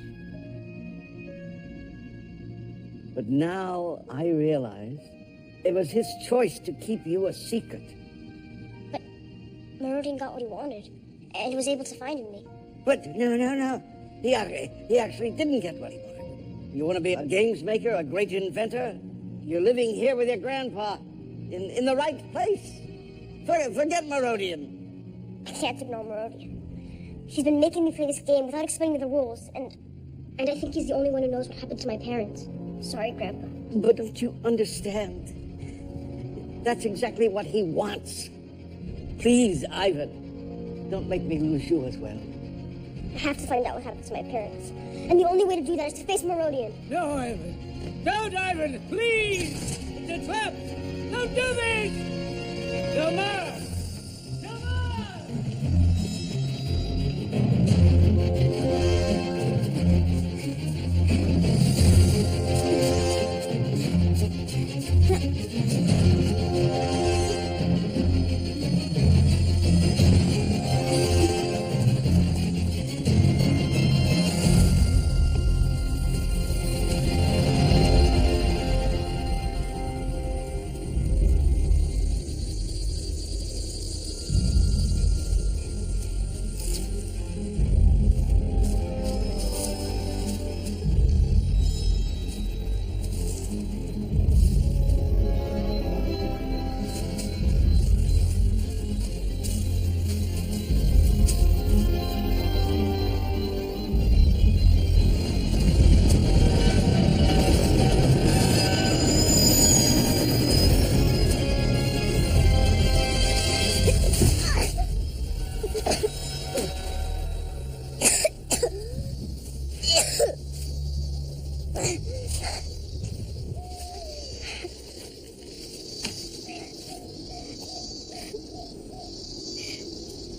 But now I realize it was his choice to keep you a secret. But Merodian got what he wanted, and he was able to find me. But no. He actually didn't get what he wanted. You want to be a games maker, a great inventor? You're living here with your grandpa, in the right place. Forget Merodian. I can't ignore Merodian. She's been making me play this game without explaining me the rules, and I think he's the only one who knows what happened to my parents. Sorry, Grandpa. But don't you understand? That's exactly what he wants. Please, Ivan, don't make me lose you as well. I have to find out what happened to my parents. And the only way to do that is to face Merodian. No, Ivan. Don't, Ivan, please! the traps! Don't do this! Come on!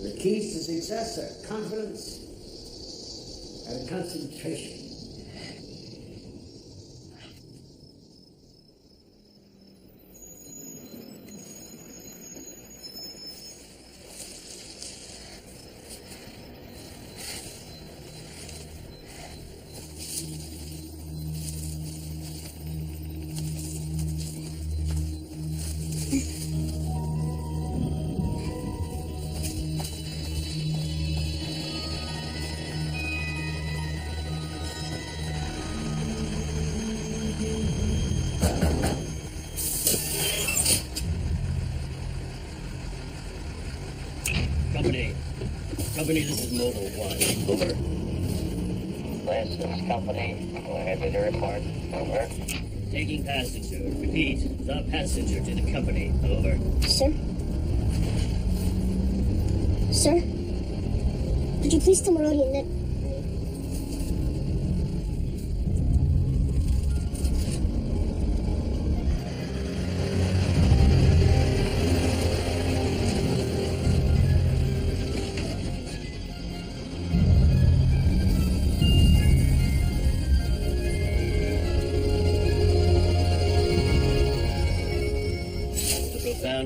The keys to success are confidence and concentration. Company, this is Mobile 1. Over. This is Company. Go ahead with your report. Over. Taking passenger. Repeat. The passenger to the company. Over. Sir? Sir? Could you please tell Merodian that...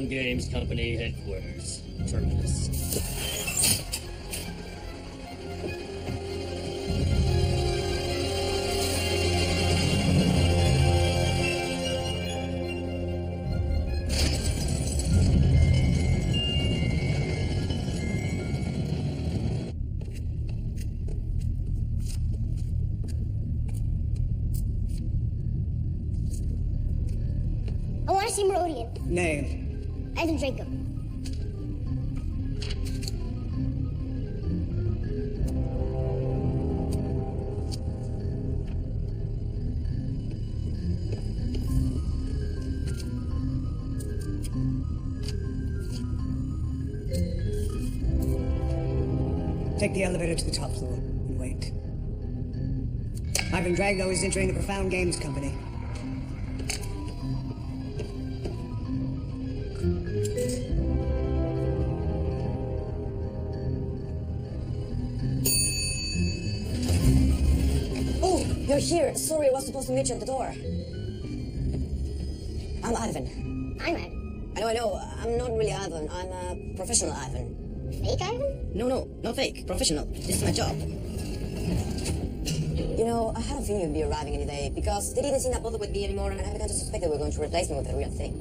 Games Company headquarters. Terminus. I want to see Merodian. Name? Ivan Draco. Take the elevator to the top floor and wait. Ivan Drago is entering the Profound Games Company. You're here. Sorry, I was supposed to meet you at the door. I'm Ivan. I'm Ivan. I know. I'm not really Ivan. I'm a professional Ivan. Fake Ivan? No, not fake. Professional. This is my job. You know, I had a feeling you'd be arriving any day, because they didn't seem that bothered with me anymore, and I began to suspect they were going to replace me with a real thing.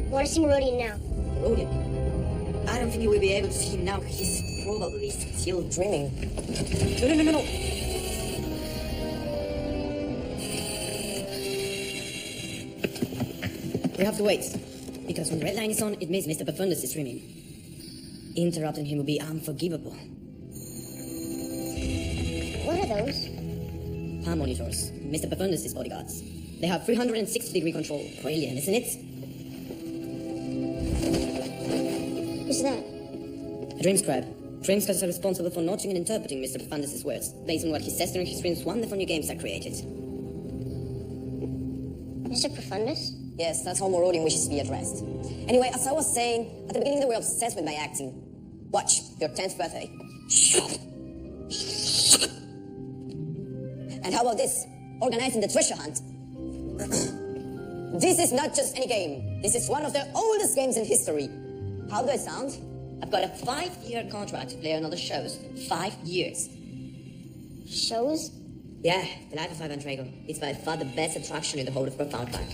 I want to see Merodian now. Merodian? I don't think you will be able to see him now. He's probably still dreaming. No. We have to wait. Because when the red line is on, it means Mr. Profundus is dreaming. Interrupting him will be unforgivable. What are those? Palm monitors. Mr. Profundus' bodyguards. They have 360-degree control. Brilliant, isn't it? What's that? A dream scribe. Dreamcast are responsible for notching and interpreting Mr. Profundus's words, based on what he says during his streams wonderful new games are created. Mr. Profundus? Yes, that's how Morodian wishes to be addressed. Anyway, as I was saying, at the beginning they were obsessed with my acting. Watch, your 10th birthday. And how about this? Organizing the treasure hunt. This is not just any game. This is one of the oldest games in history. How do I sound? I've got a 5-year contract to play on other shows. 5 years. Shows? Yeah, the life of Ivan Drago. It's by far the best attraction in the whole of Profound Park.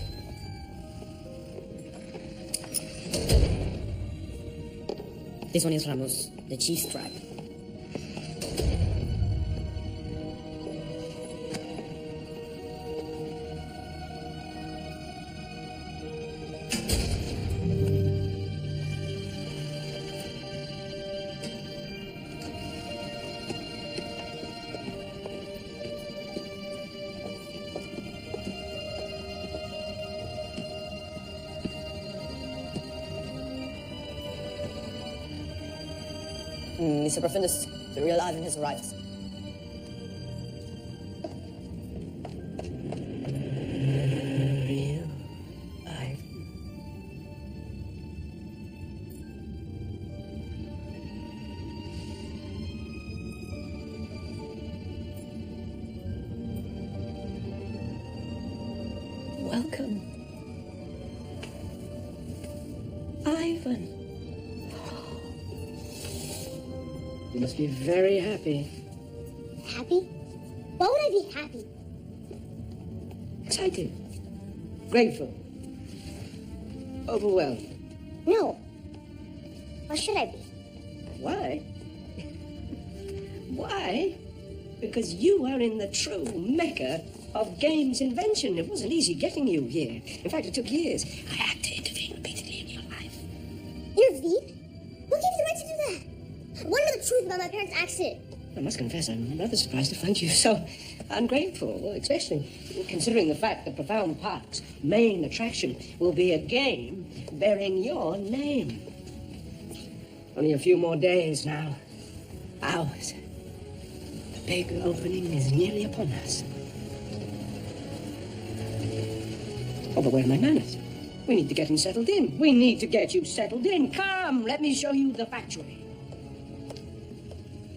This one is Ramos, the chief's tribe. Mr. Profundus, the real Ivan has arrived. Real Ivan. Welcome, Ivan. You must be very happy. Happy? Why would I be happy? Excited. Grateful. Overwhelmed. No. Why should I be? Why? Why? Because you are in the true mecca of games invention. It wasn't easy getting you here. In fact, it took years. I had to intervene repeatedly in your life. Intervene? Who gave you the right to do that? What know the truth about my parents' accident? I must confess, I'm rather surprised to find you so ungrateful, especially considering the fact that Profound Park's main attraction will be a game bearing your name. Only a few more days now. Hours. The big opening is nearly upon us. Oh, but where are my manners? We need to get him settled in. We need to get you settled in. Come, let me show you the factory.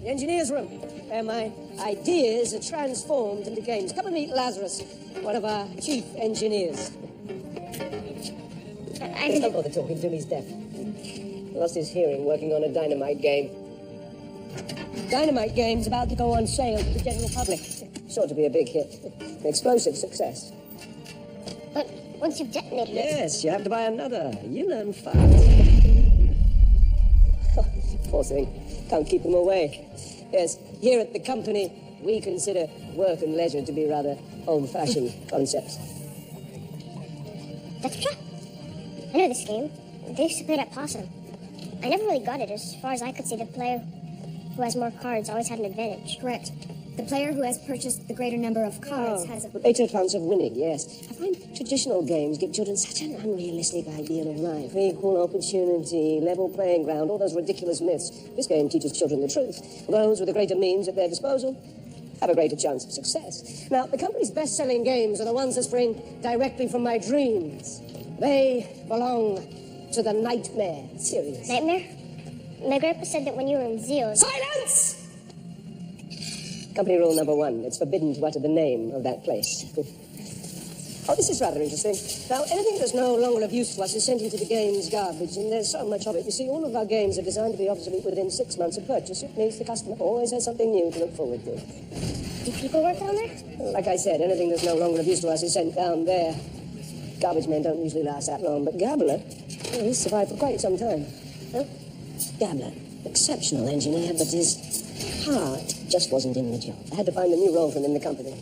The engineer's room, where my ideas are transformed into games. Come and meet Lazarus, one of our chief engineers. Don't bother talking to him, he's deaf. He lost his hearing working on a dynamite game. Dynamite game's about to go on sale to the general public. Sure to be a big hit. An explosive success. But once you've detonated it... Yes, you have to buy another. You learn fast. Poor thing. Can't keep him awake. Yes, here at the company, we consider work and leisure to be rather old-fashioned concepts. That's true. I know this game. They used to play it at Possum. I never really got it. As far as I could see, the player who has more cards always had an advantage. Correct. The player who has purchased the greater number of cards has a... Greater chance of winning, yes. I find traditional games give children such an unrealistic ideal of life. Equal opportunity, level playing ground, all those ridiculous myths. This game teaches children the truth. Those with the greater means at their disposal have a greater chance of success. Now, the company's best-selling games are the ones that spring directly from my dreams. They belong to the Nightmare series. Nightmare? My grandpa said that when you were in Zeals... Silence! Company rule number 1. It's forbidden to utter the name of that place. Oh, this is rather interesting. Now, anything that's no longer of use to us is sent into the game's garbage, and there's so much of it. You see, all of our games are designed to be obsolete within 6 months of purchase. It means the customer always has something new to look forward to. Do people work down there? Like I said, anything that's no longer of use to us is sent down there. Garbage men don't usually last that long, but Gabler, well, he's survived for quite some time. Huh? Gabler, exceptional engineer, but his heart just wasn't in the job. I had to find a new role for him in the company.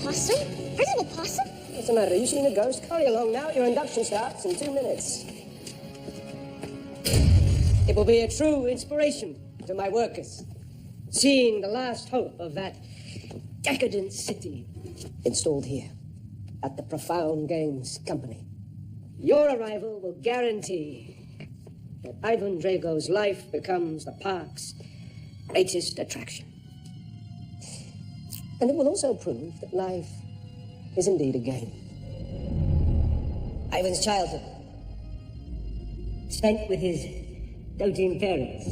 Possum? Principal Possum? What's the matter? You seen a ghost? Hurry along now. Your induction starts in 2 minutes. It will be a true inspiration to my workers, seeing the last hope of that decadent city installed here at the Profound Games Company. Your arrival will guarantee that Ivan Drago's life becomes the park's greatest attraction. And it will also prove that life is indeed a game. Ivan's childhood, spent with his doting parents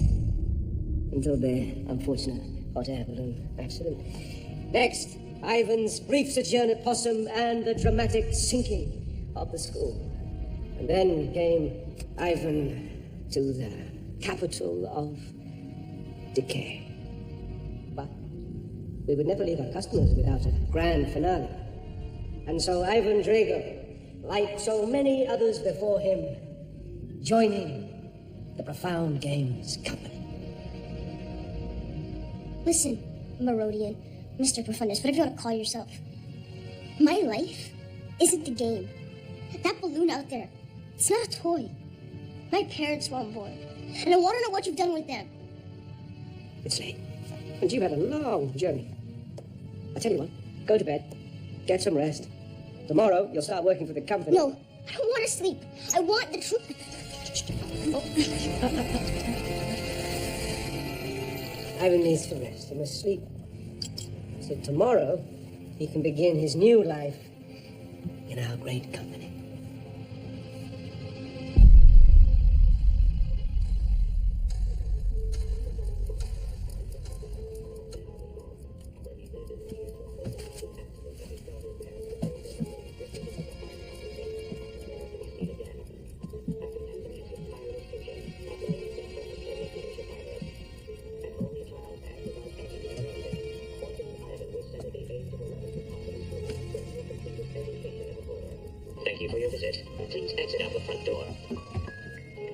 until their unfortunate hot air balloon accident. Next, Ivan's brief sojourn at Possum and the dramatic sinking of the school. And then came Ivan to the capital of decay. But we would never leave our customers without a grand finale. And so Ivan Drago, like so many others before him, joining the Profound Games Company. Listen, Merodian, Mr. Profundus, whatever you want to call yourself. My life isn't the game. That balloon out there, it's not a toy. My parents were on board, and I want to know what you've done with them. It's late, and you've had a long journey. I'll tell you what, go to bed, get some rest. Tomorrow, you'll start working for the company. No, I don't want to sleep. I want the truth. Ivan needs to rest. He must sleep. So tomorrow, he can begin his new life in our great company. Thank you for your visit. Please exit out the front door.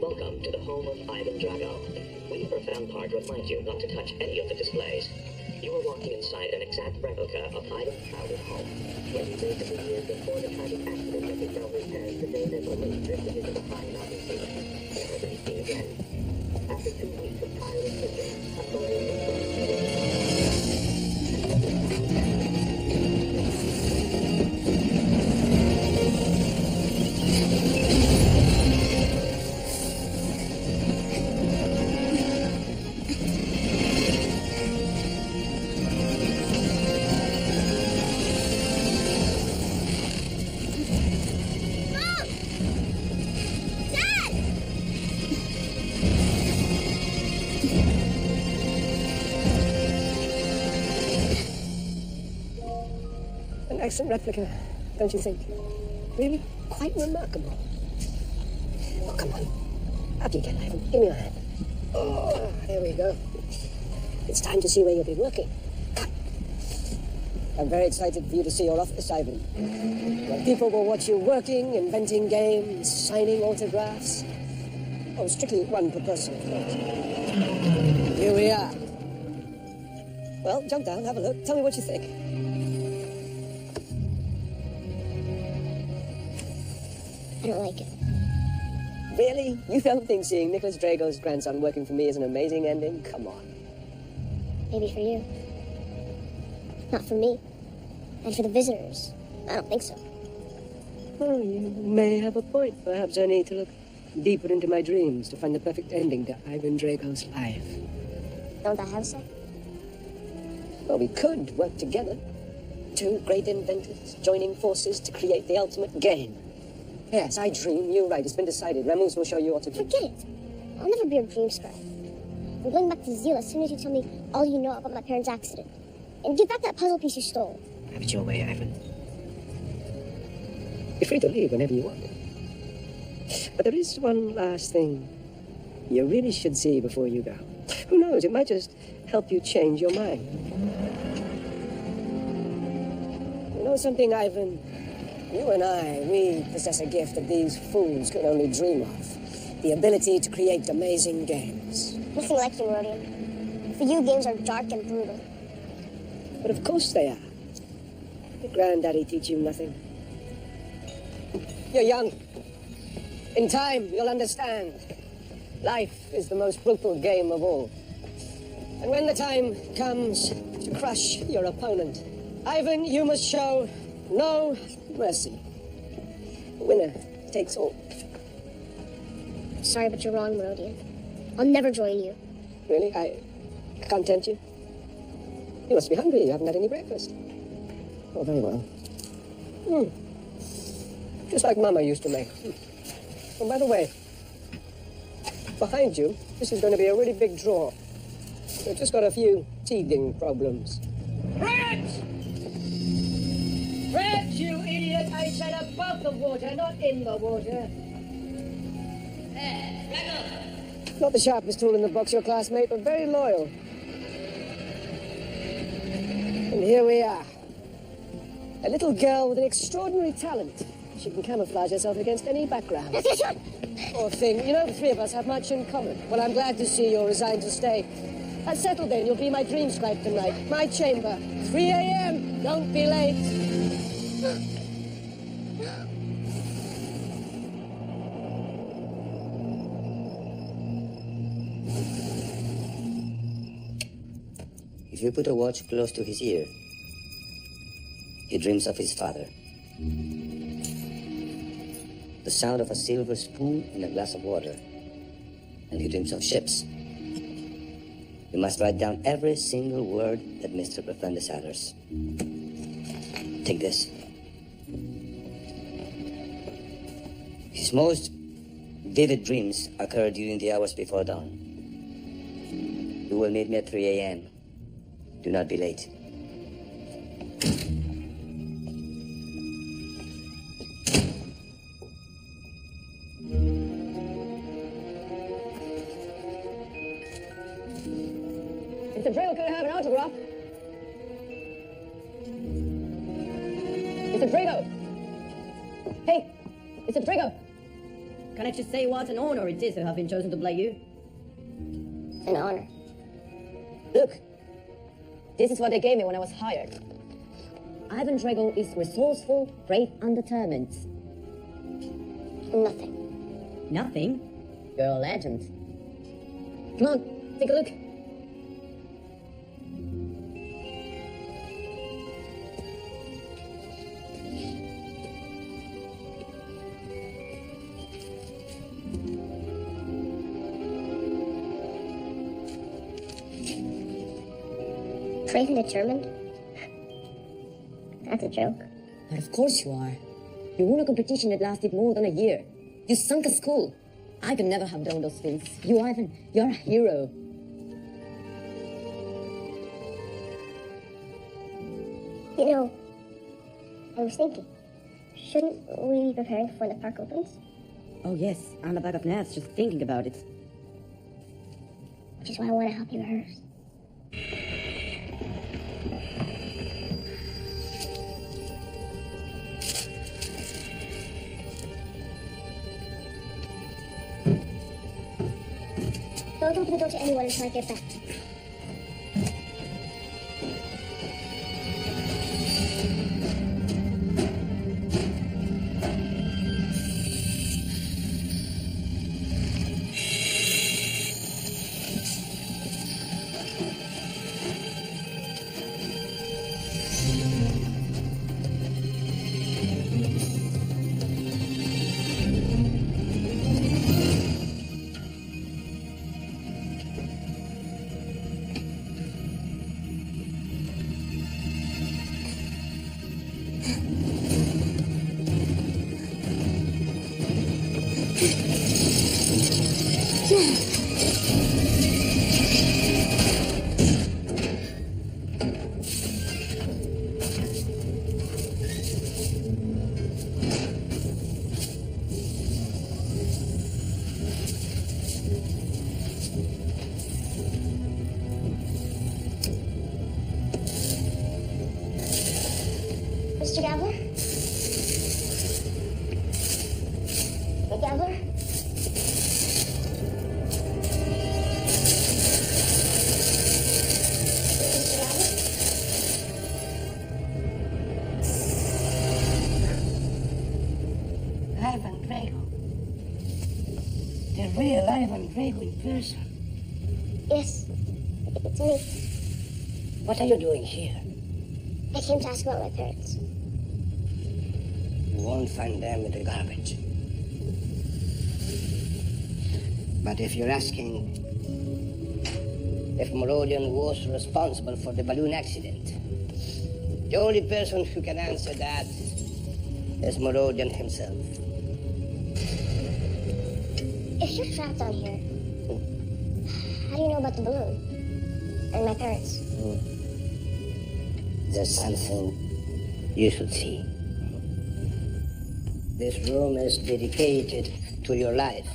Welcome to the home of Ivan Drago. We, Profound Park, remind you not to touch any of the displays. You are walking inside an exact replica of Ivan's childhood home. When he lived in the years before the tragic accident that befell his parents, the day that balloon drifted into the high mountain sea. Never to be seen again. After 2 weeks of tireless searching, a balloon was An excellent replica, don't you think? Really quite remarkable. Oh, come on. Up you get, Ivan. Give me your hand. Oh, there we go. It's time to see where you'll be working. Come. I'm very excited for you to see your office, Ivan. Where people will watch you working, inventing games, signing autographs. Oh, strictly one per person, of course. Here we are. Well, jump down, have a look. Tell me what you think. I don't like it. Really? You don't think seeing Nicholas Drago's grandson working for me is an amazing ending? Come on. Maybe for you. Not for me. And for the visitors. I don't think so. Well, you may have a point. Perhaps I need to look deeper into my dreams to find the perfect ending to Ivan Drago's life. Don't I have some? Well, we could work together. Two great inventors joining forces to create the ultimate game. Yes, I dream. You're right. It's been decided. Ramus will show you what to do. Forget it. I'll never be a dream scribe. I'm going back to Zeal as soon as you tell me all you know about my parents' accident. And give back that puzzle piece you stole. Have it your way, Ivan. You're free to leave whenever you want. But there is one last thing you really should see before you go. Who knows? It might just help you change your mind. You know something, Ivan? You and I, we possess a gift that these fools could only dream of. The ability to create amazing games. Nothing like you, Merodian. For you, games are dark and brutal. But of course they are. Did Granddaddy teach you nothing? You're young. In time, you'll understand. Life is the most brutal game of all. And when the time comes to crush your opponent, Ivan, you must show no mercy. The winner takes all. Sorry, but you're wrong, Merodian. I'll never join you. Really? I can't tempt you? You must be hungry. You haven't had any breakfast. Oh, very well. Just like Mama used to make. Oh, by the way, behind you, this is going to be a really big drawer. We've just got a few teething problems. Fred! Fred, you idiot! I said above the water, not in the water. Not the sharpest tool in the box, your classmate, but very loyal. And here we are. A little girl with an extraordinary talent. She can camouflage herself against any background. Poor thing. You know, the three of us have much in common. Well, I'm glad to see you're resigned to stay. That's settled then. You'll be my dream scribe tonight. My chamber. 3 a.m. Don't be late. If you put a watch close to his ear, he dreams of his father. The sound of a silver spoon in a glass of water, and he dreams of ships. You must write down every single word that Mr. Profundus utters. Take this. His most vivid dreams occur during the hours before dawn. You will meet me at 3 a.m. Do not be late. Mr. Drago, can I have an autograph? Mr. Drago! Hey, Mr. Drago! Can I just say what an honor it is to have been chosen to play you? An honor. Look, this is what they gave me when I was hired. Ivan Drago is resourceful, brave, and determined. Nothing. Nothing? You're a legend. Come on, take a look. Brave and determined? That's a joke. But of course you are. You won a competition that lasted more than a year. You sunk a school. I could never have done those things. You, Ivan, you're a hero. You know, I was thinking, shouldn't we be preparing before the park opens? Oh yes, I'm a bag of nerves just thinking about it. Which is why I want to help you rehearse. Don't open the door to anyone until I get back. Mr. Gambler? The Gambler? Ivan Drago. The real Ivan Drago in person. Yes, it's me. What are you doing here? I came to ask about my parents. You won't find them in the garbage. But if you're asking if Merodian was responsible for the balloon accident, the only person who can answer that is Merodian himself. If you're trapped down here, how do you know about the balloon? And my parents? There's something you should see. This room is dedicated to your life.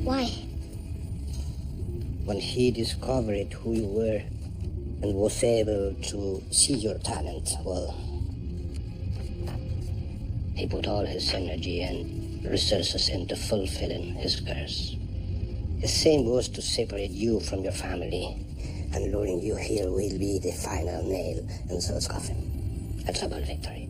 Why? When he discovered who you were and was able to see your talent, well, he put all his energy and resources into fulfilling his curse. His aim was to separate you from your family, and luring you here will be the final nail in Zol's coffin. A double victory.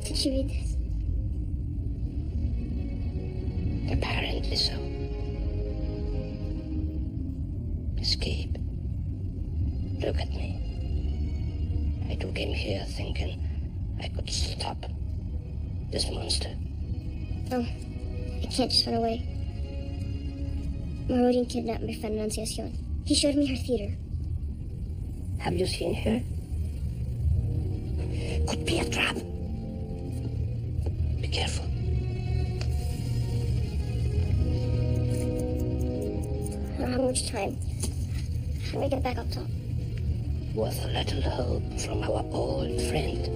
Did you read this? Apparently so. Escape. Look at me. I too came here thinking I could stop this monster. Oh, I can't just run away. Merodian kidnapped my friend Annunciacion. He showed me her theater. Have you seen her? Could be a trap. Be careful. I don't have much time. How do I get back up top? With a little help from our old friend,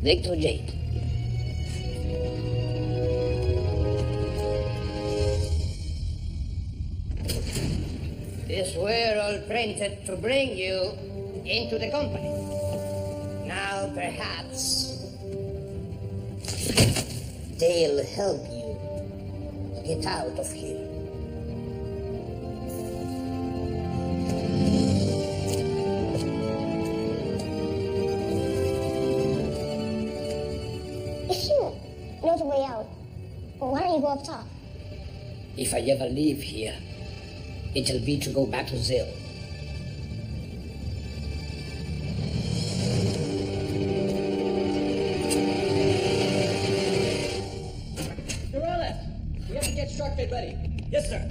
Victor Jade. These were all printed to bring you into the company. Now perhaps they'll help you get out of here. If you know the way out, why don't you go up top? If I ever leave here, it'll be to go back to Zil. Dorales, we have to get structured ready. Yes, sir.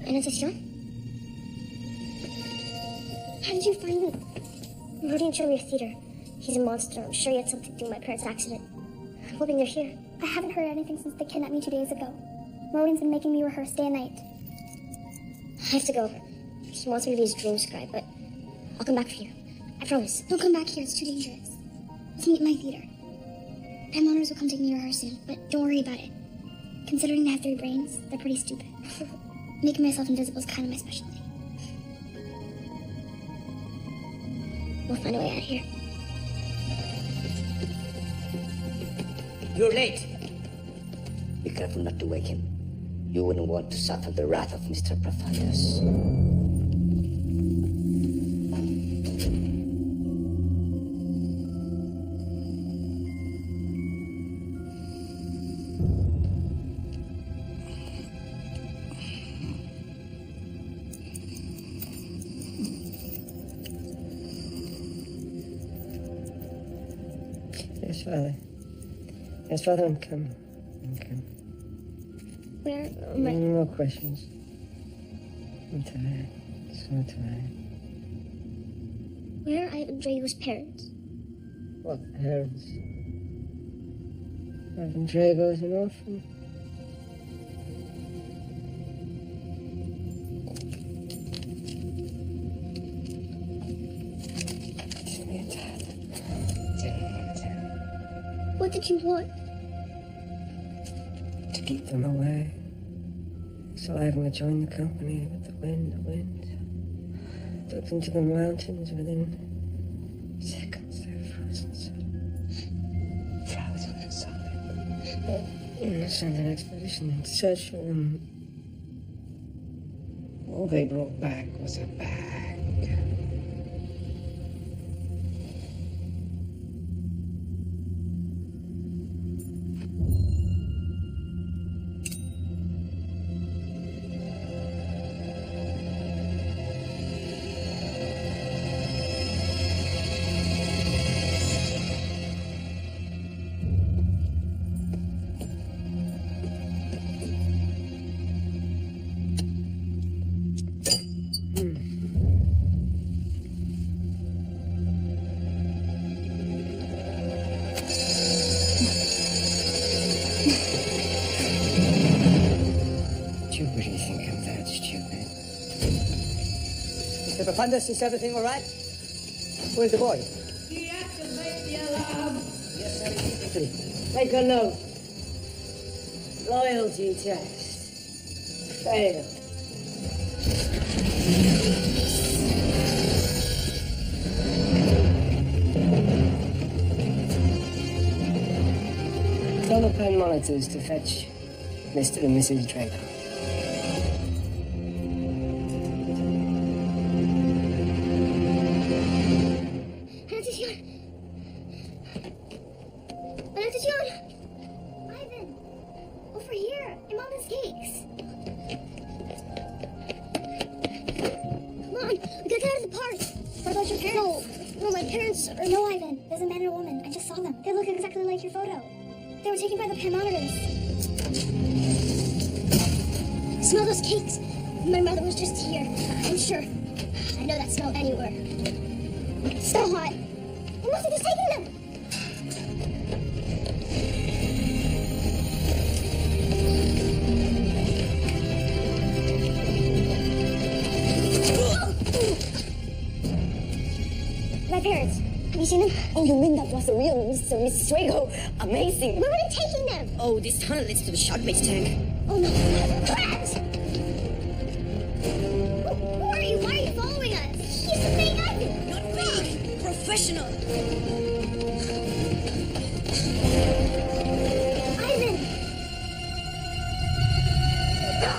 Annunciacion? How did you find me? Merodian showed me your theater. He's a monster. I'm sure he had something to do with my parents' accident. I'm hoping you're here. I haven't heard anything since they kidnapped me 2 days ago. Merodian's been making me rehearse day and night. I have to go. He wants me to be his dream scribe, but I'll come back for you. I promise. Don't come back here. It's too dangerous. Let's meet in my theater. Pam Honors will come take me to rehearse soon, but don't worry about it. Considering I have 3 brains, they're pretty stupid. Making myself invisible is kind of my specialty. We'll find a way out of here. You're late. Be careful not to wake him. You wouldn't want to suffer the wrath of Mr. Profiles. Yes, Father. Yes, Father, I'm coming. I'm coming. Where am I? No more questions. I'm tired. So tired. Where are Ivan Drago's parents? What parents? Ivan Drago's an orphan. did you want? To keep them away. So I would join the company with the wind. Took them to the mountains within seconds. They're frozen solid. Sent an expedition to search for them. All they brought back was a bag. Mr. Profundus, is everything all right? Where's the boy? Deactivate the alarm. Yes, sir. Immediately. Take a note. Loyalty test. Failed. Tell the pen monitors to fetch Mr. and Mrs. Draco. Ivan! Over here! I'm on his cakes! Come on! We gotta get out of the park! What about your parents? No, my parents are... No, Ivan. There's a man and a woman. I just saw them. They look exactly like your photo. They were taken by the monitors. Smell those cakes! My mother was just here. I'm sure. I know that smell anywhere. It's so hot. They must have just taken them! My parents. Have you seen them? Oh, you mean that was the real Mr. and Mrs. Draco? Amazing. Where are they taking them? Oh, this tunnel leads to the shark-bait tank. Oh no. Crabs! Who are you? Why are you following us? He's the fake Ivan! Not me! Professional! Ivan! No!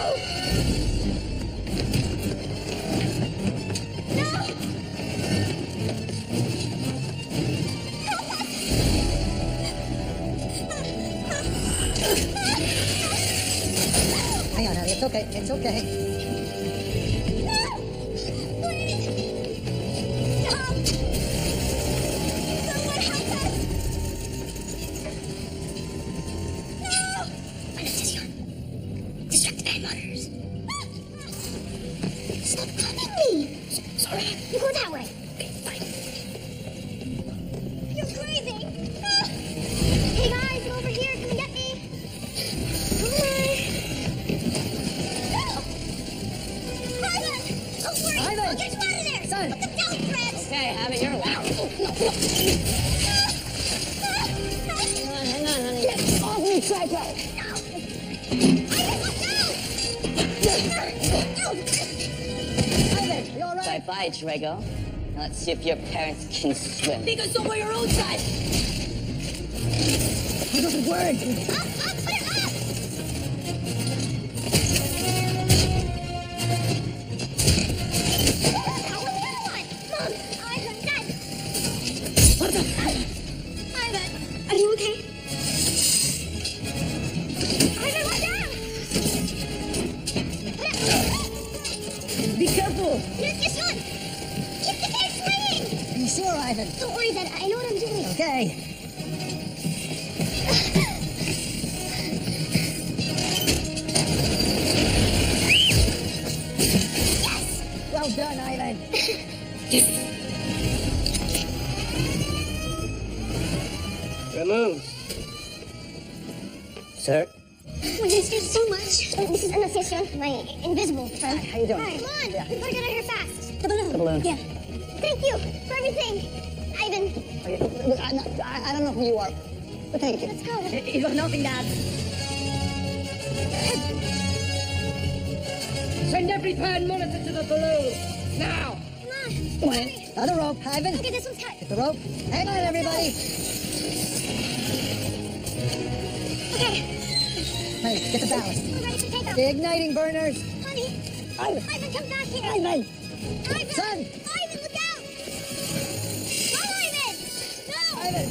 No! Hang on, honey. It's okay. It's okay. Distract the pen monitors. Stop copying me! Sorry. You go that way. Okay, fine. You're crazy! Ah! Hey guys, I'm over here. Come and get me. Come on. No! Ivan! Don't worry. Ivan! I'll get you out of there. Son. Put the deli threads. Okay, have it your way. Hang on, honey. Get off me, Draco! Ivan, you all right? Bye-bye, Drago. Now let's see if your parents can swim. Think us over your own side. It doesn't work. Ivan, are you okay? Ivan, what down? Be careful. This one. Keep the cake swinging. Are you sure, Ivan? Don't worry, Dad. I know what I'm doing. Okay. Yes. Well done, Ivan. Remove. Sir? Well, thanks so much. This is Anastasia, my invisible friend. How you doing? Hi. Come on. Yeah. We gotta get out of here fast. The balloon. Yeah. Thank you for everything, Ivan. Okay, look, I don't know who you are, Well, thank you. Let's go. It was nothing, Dad. Send every pan monitor to the balloon. Now. Come on. Other rope, Ivan. Okay, this one's cut. Get the rope. Hang on, everybody. Okay. Hey, get the ballast. We're ready for takeoff. The igniting burners. Honey. Ivan. Ivan, come back here. Ivan. Ivan. Son. Ivan, look out. No, Ivan. No. Ivan,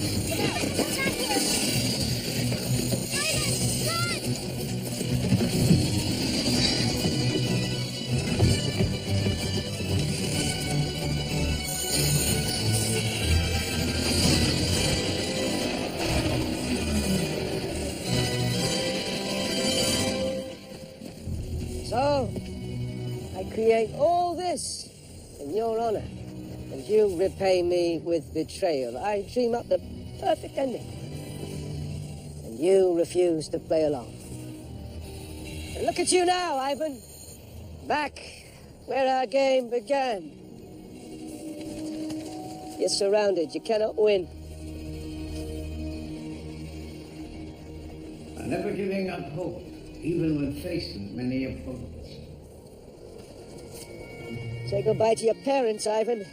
Come back here. Ivan, run. So, I create all this in your honor, and you repay me with betrayal. I dream up the perfect ending, and you refuse to play along. And look at you now, Ivan, back where our game began. You're surrounded. You cannot win. I'm never giving up hope, even when facing many opponents. Say goodbye to your parents, Ivan.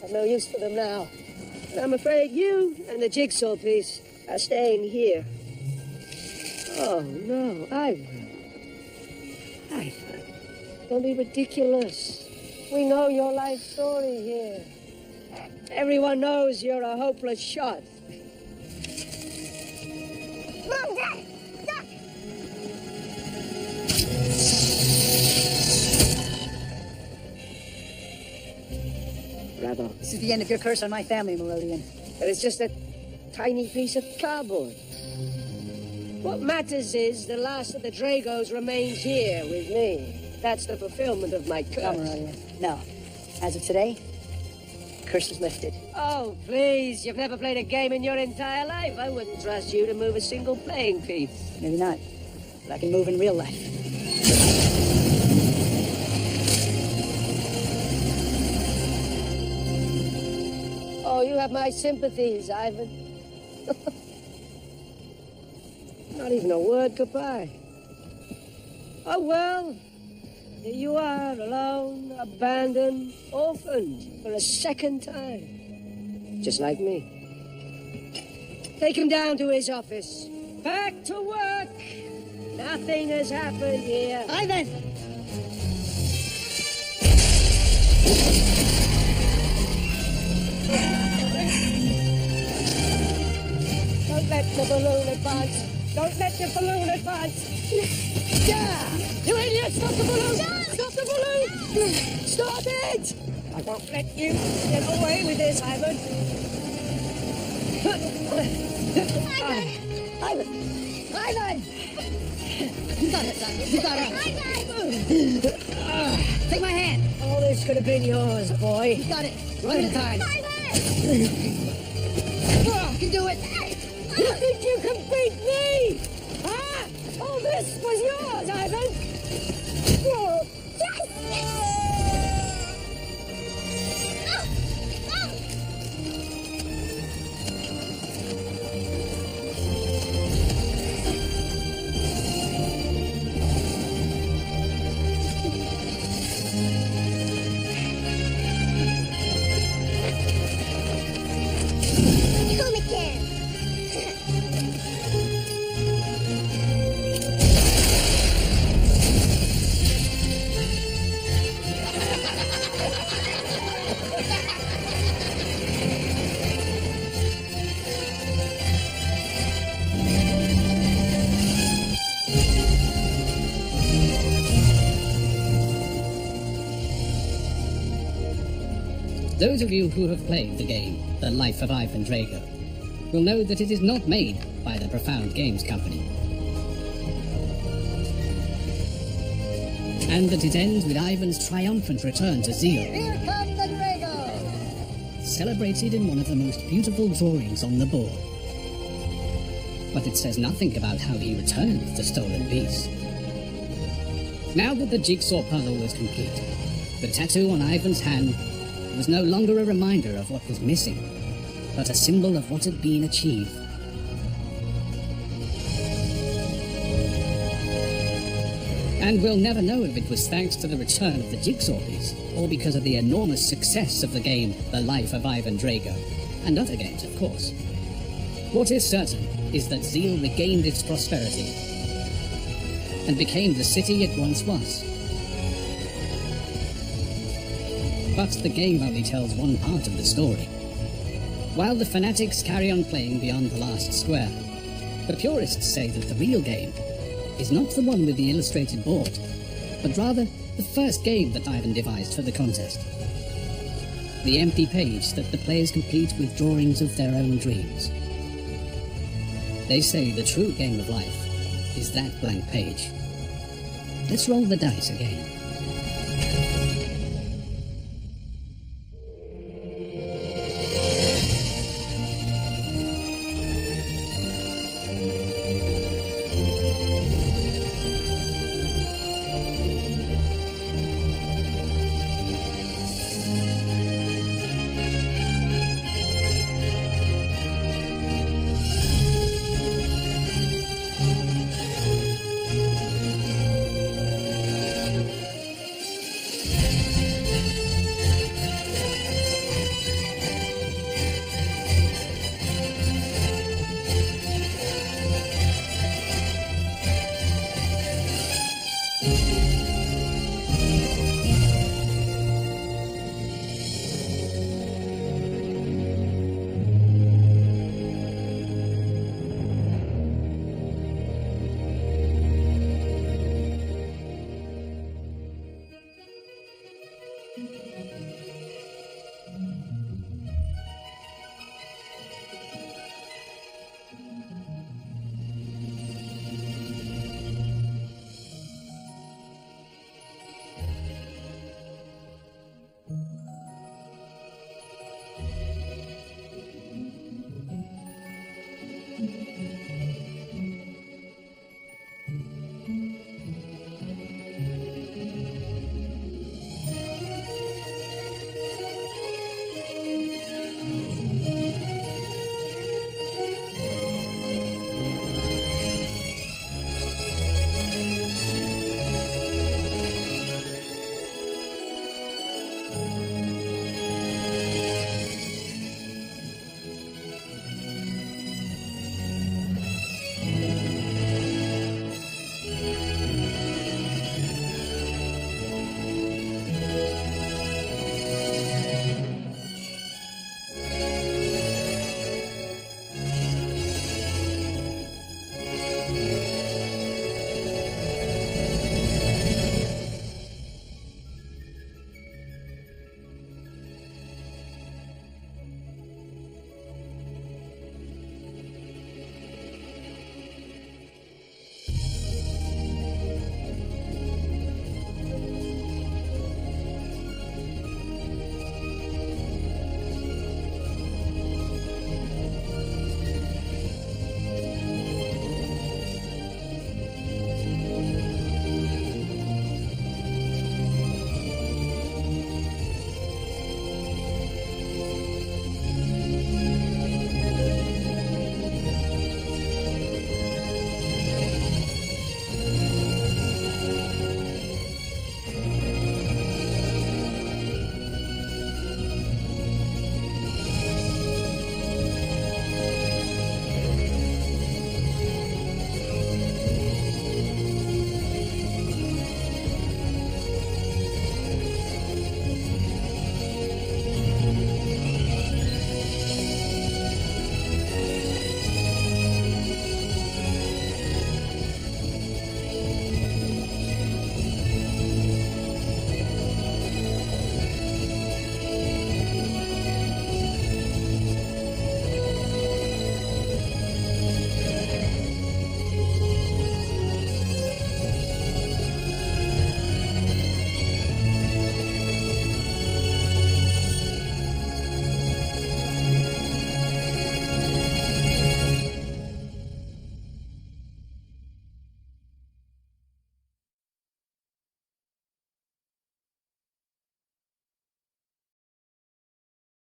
I've no use for them now. And I'm afraid you and the jigsaw piece are staying here. Oh, no, Ivan. Ivan, don't be ridiculous. We know your life story here. Everyone knows you're a hopeless shot. Mom, Dad, stop. Bravo. This is the end of your curse on my family, Merodian. But it's just a tiny piece of cardboard. What matters is the last of the Dragos remains here with me. That's the fulfillment of my curse. No, Merodian. No. As of today, curse is lifted. Oh, please. You've never played a game in your entire life. I wouldn't trust you to move a single playing piece. Maybe not. But I can move in real life. Oh, you have my sympathies, Ivan. Not even a word goodbye. Oh, well. Here you are, alone, abandoned, orphaned for a second time. Just like me. Take him down to his office. Back to work. Nothing has happened here. Ivan! Don't let the balloon advance. Don't let the balloon advance. Yeah! You idiot! Stop the balloon! Stop the balloon! Stop it! I won't let you get away with this, Ivan. Ivan! Ivan! You got it, son. You got it. Take my hand. All this could have been yours, boy. You got it. One at a time. You can do it. You think you can beat me? Huh? All this was yours, Ivan. Come again. Those of you who have played the game, The Life of Ivan Drago, will know that it is not made by the Profound Games Company. And that it ends with Ivan's triumphant return to Zeal, Here come the Dragos! celebrated in one of the most beautiful drawings on the board. But it says nothing about how he returned the stolen piece. Now that the jigsaw puzzle was complete, the tattoo on Ivan's hand was no longer a reminder of what was missing, but a symbol of what had been achieved. And we'll never know if it was thanks to the return of the jigsaw piece, or because of the enormous success of the game The Life of Ivan Drago, and other games, of course. What is certain is that Zeal regained its prosperity and became the city it once was. But the game only tells one part of the story. While the fanatics carry on playing beyond the last square, the purists say that the real game is not the one with the illustrated board, but rather the first game that Ivan devised for the contest. The empty page that the players complete with drawings of their own dreams. They say the true game of life is that blank page. Let's roll the dice again.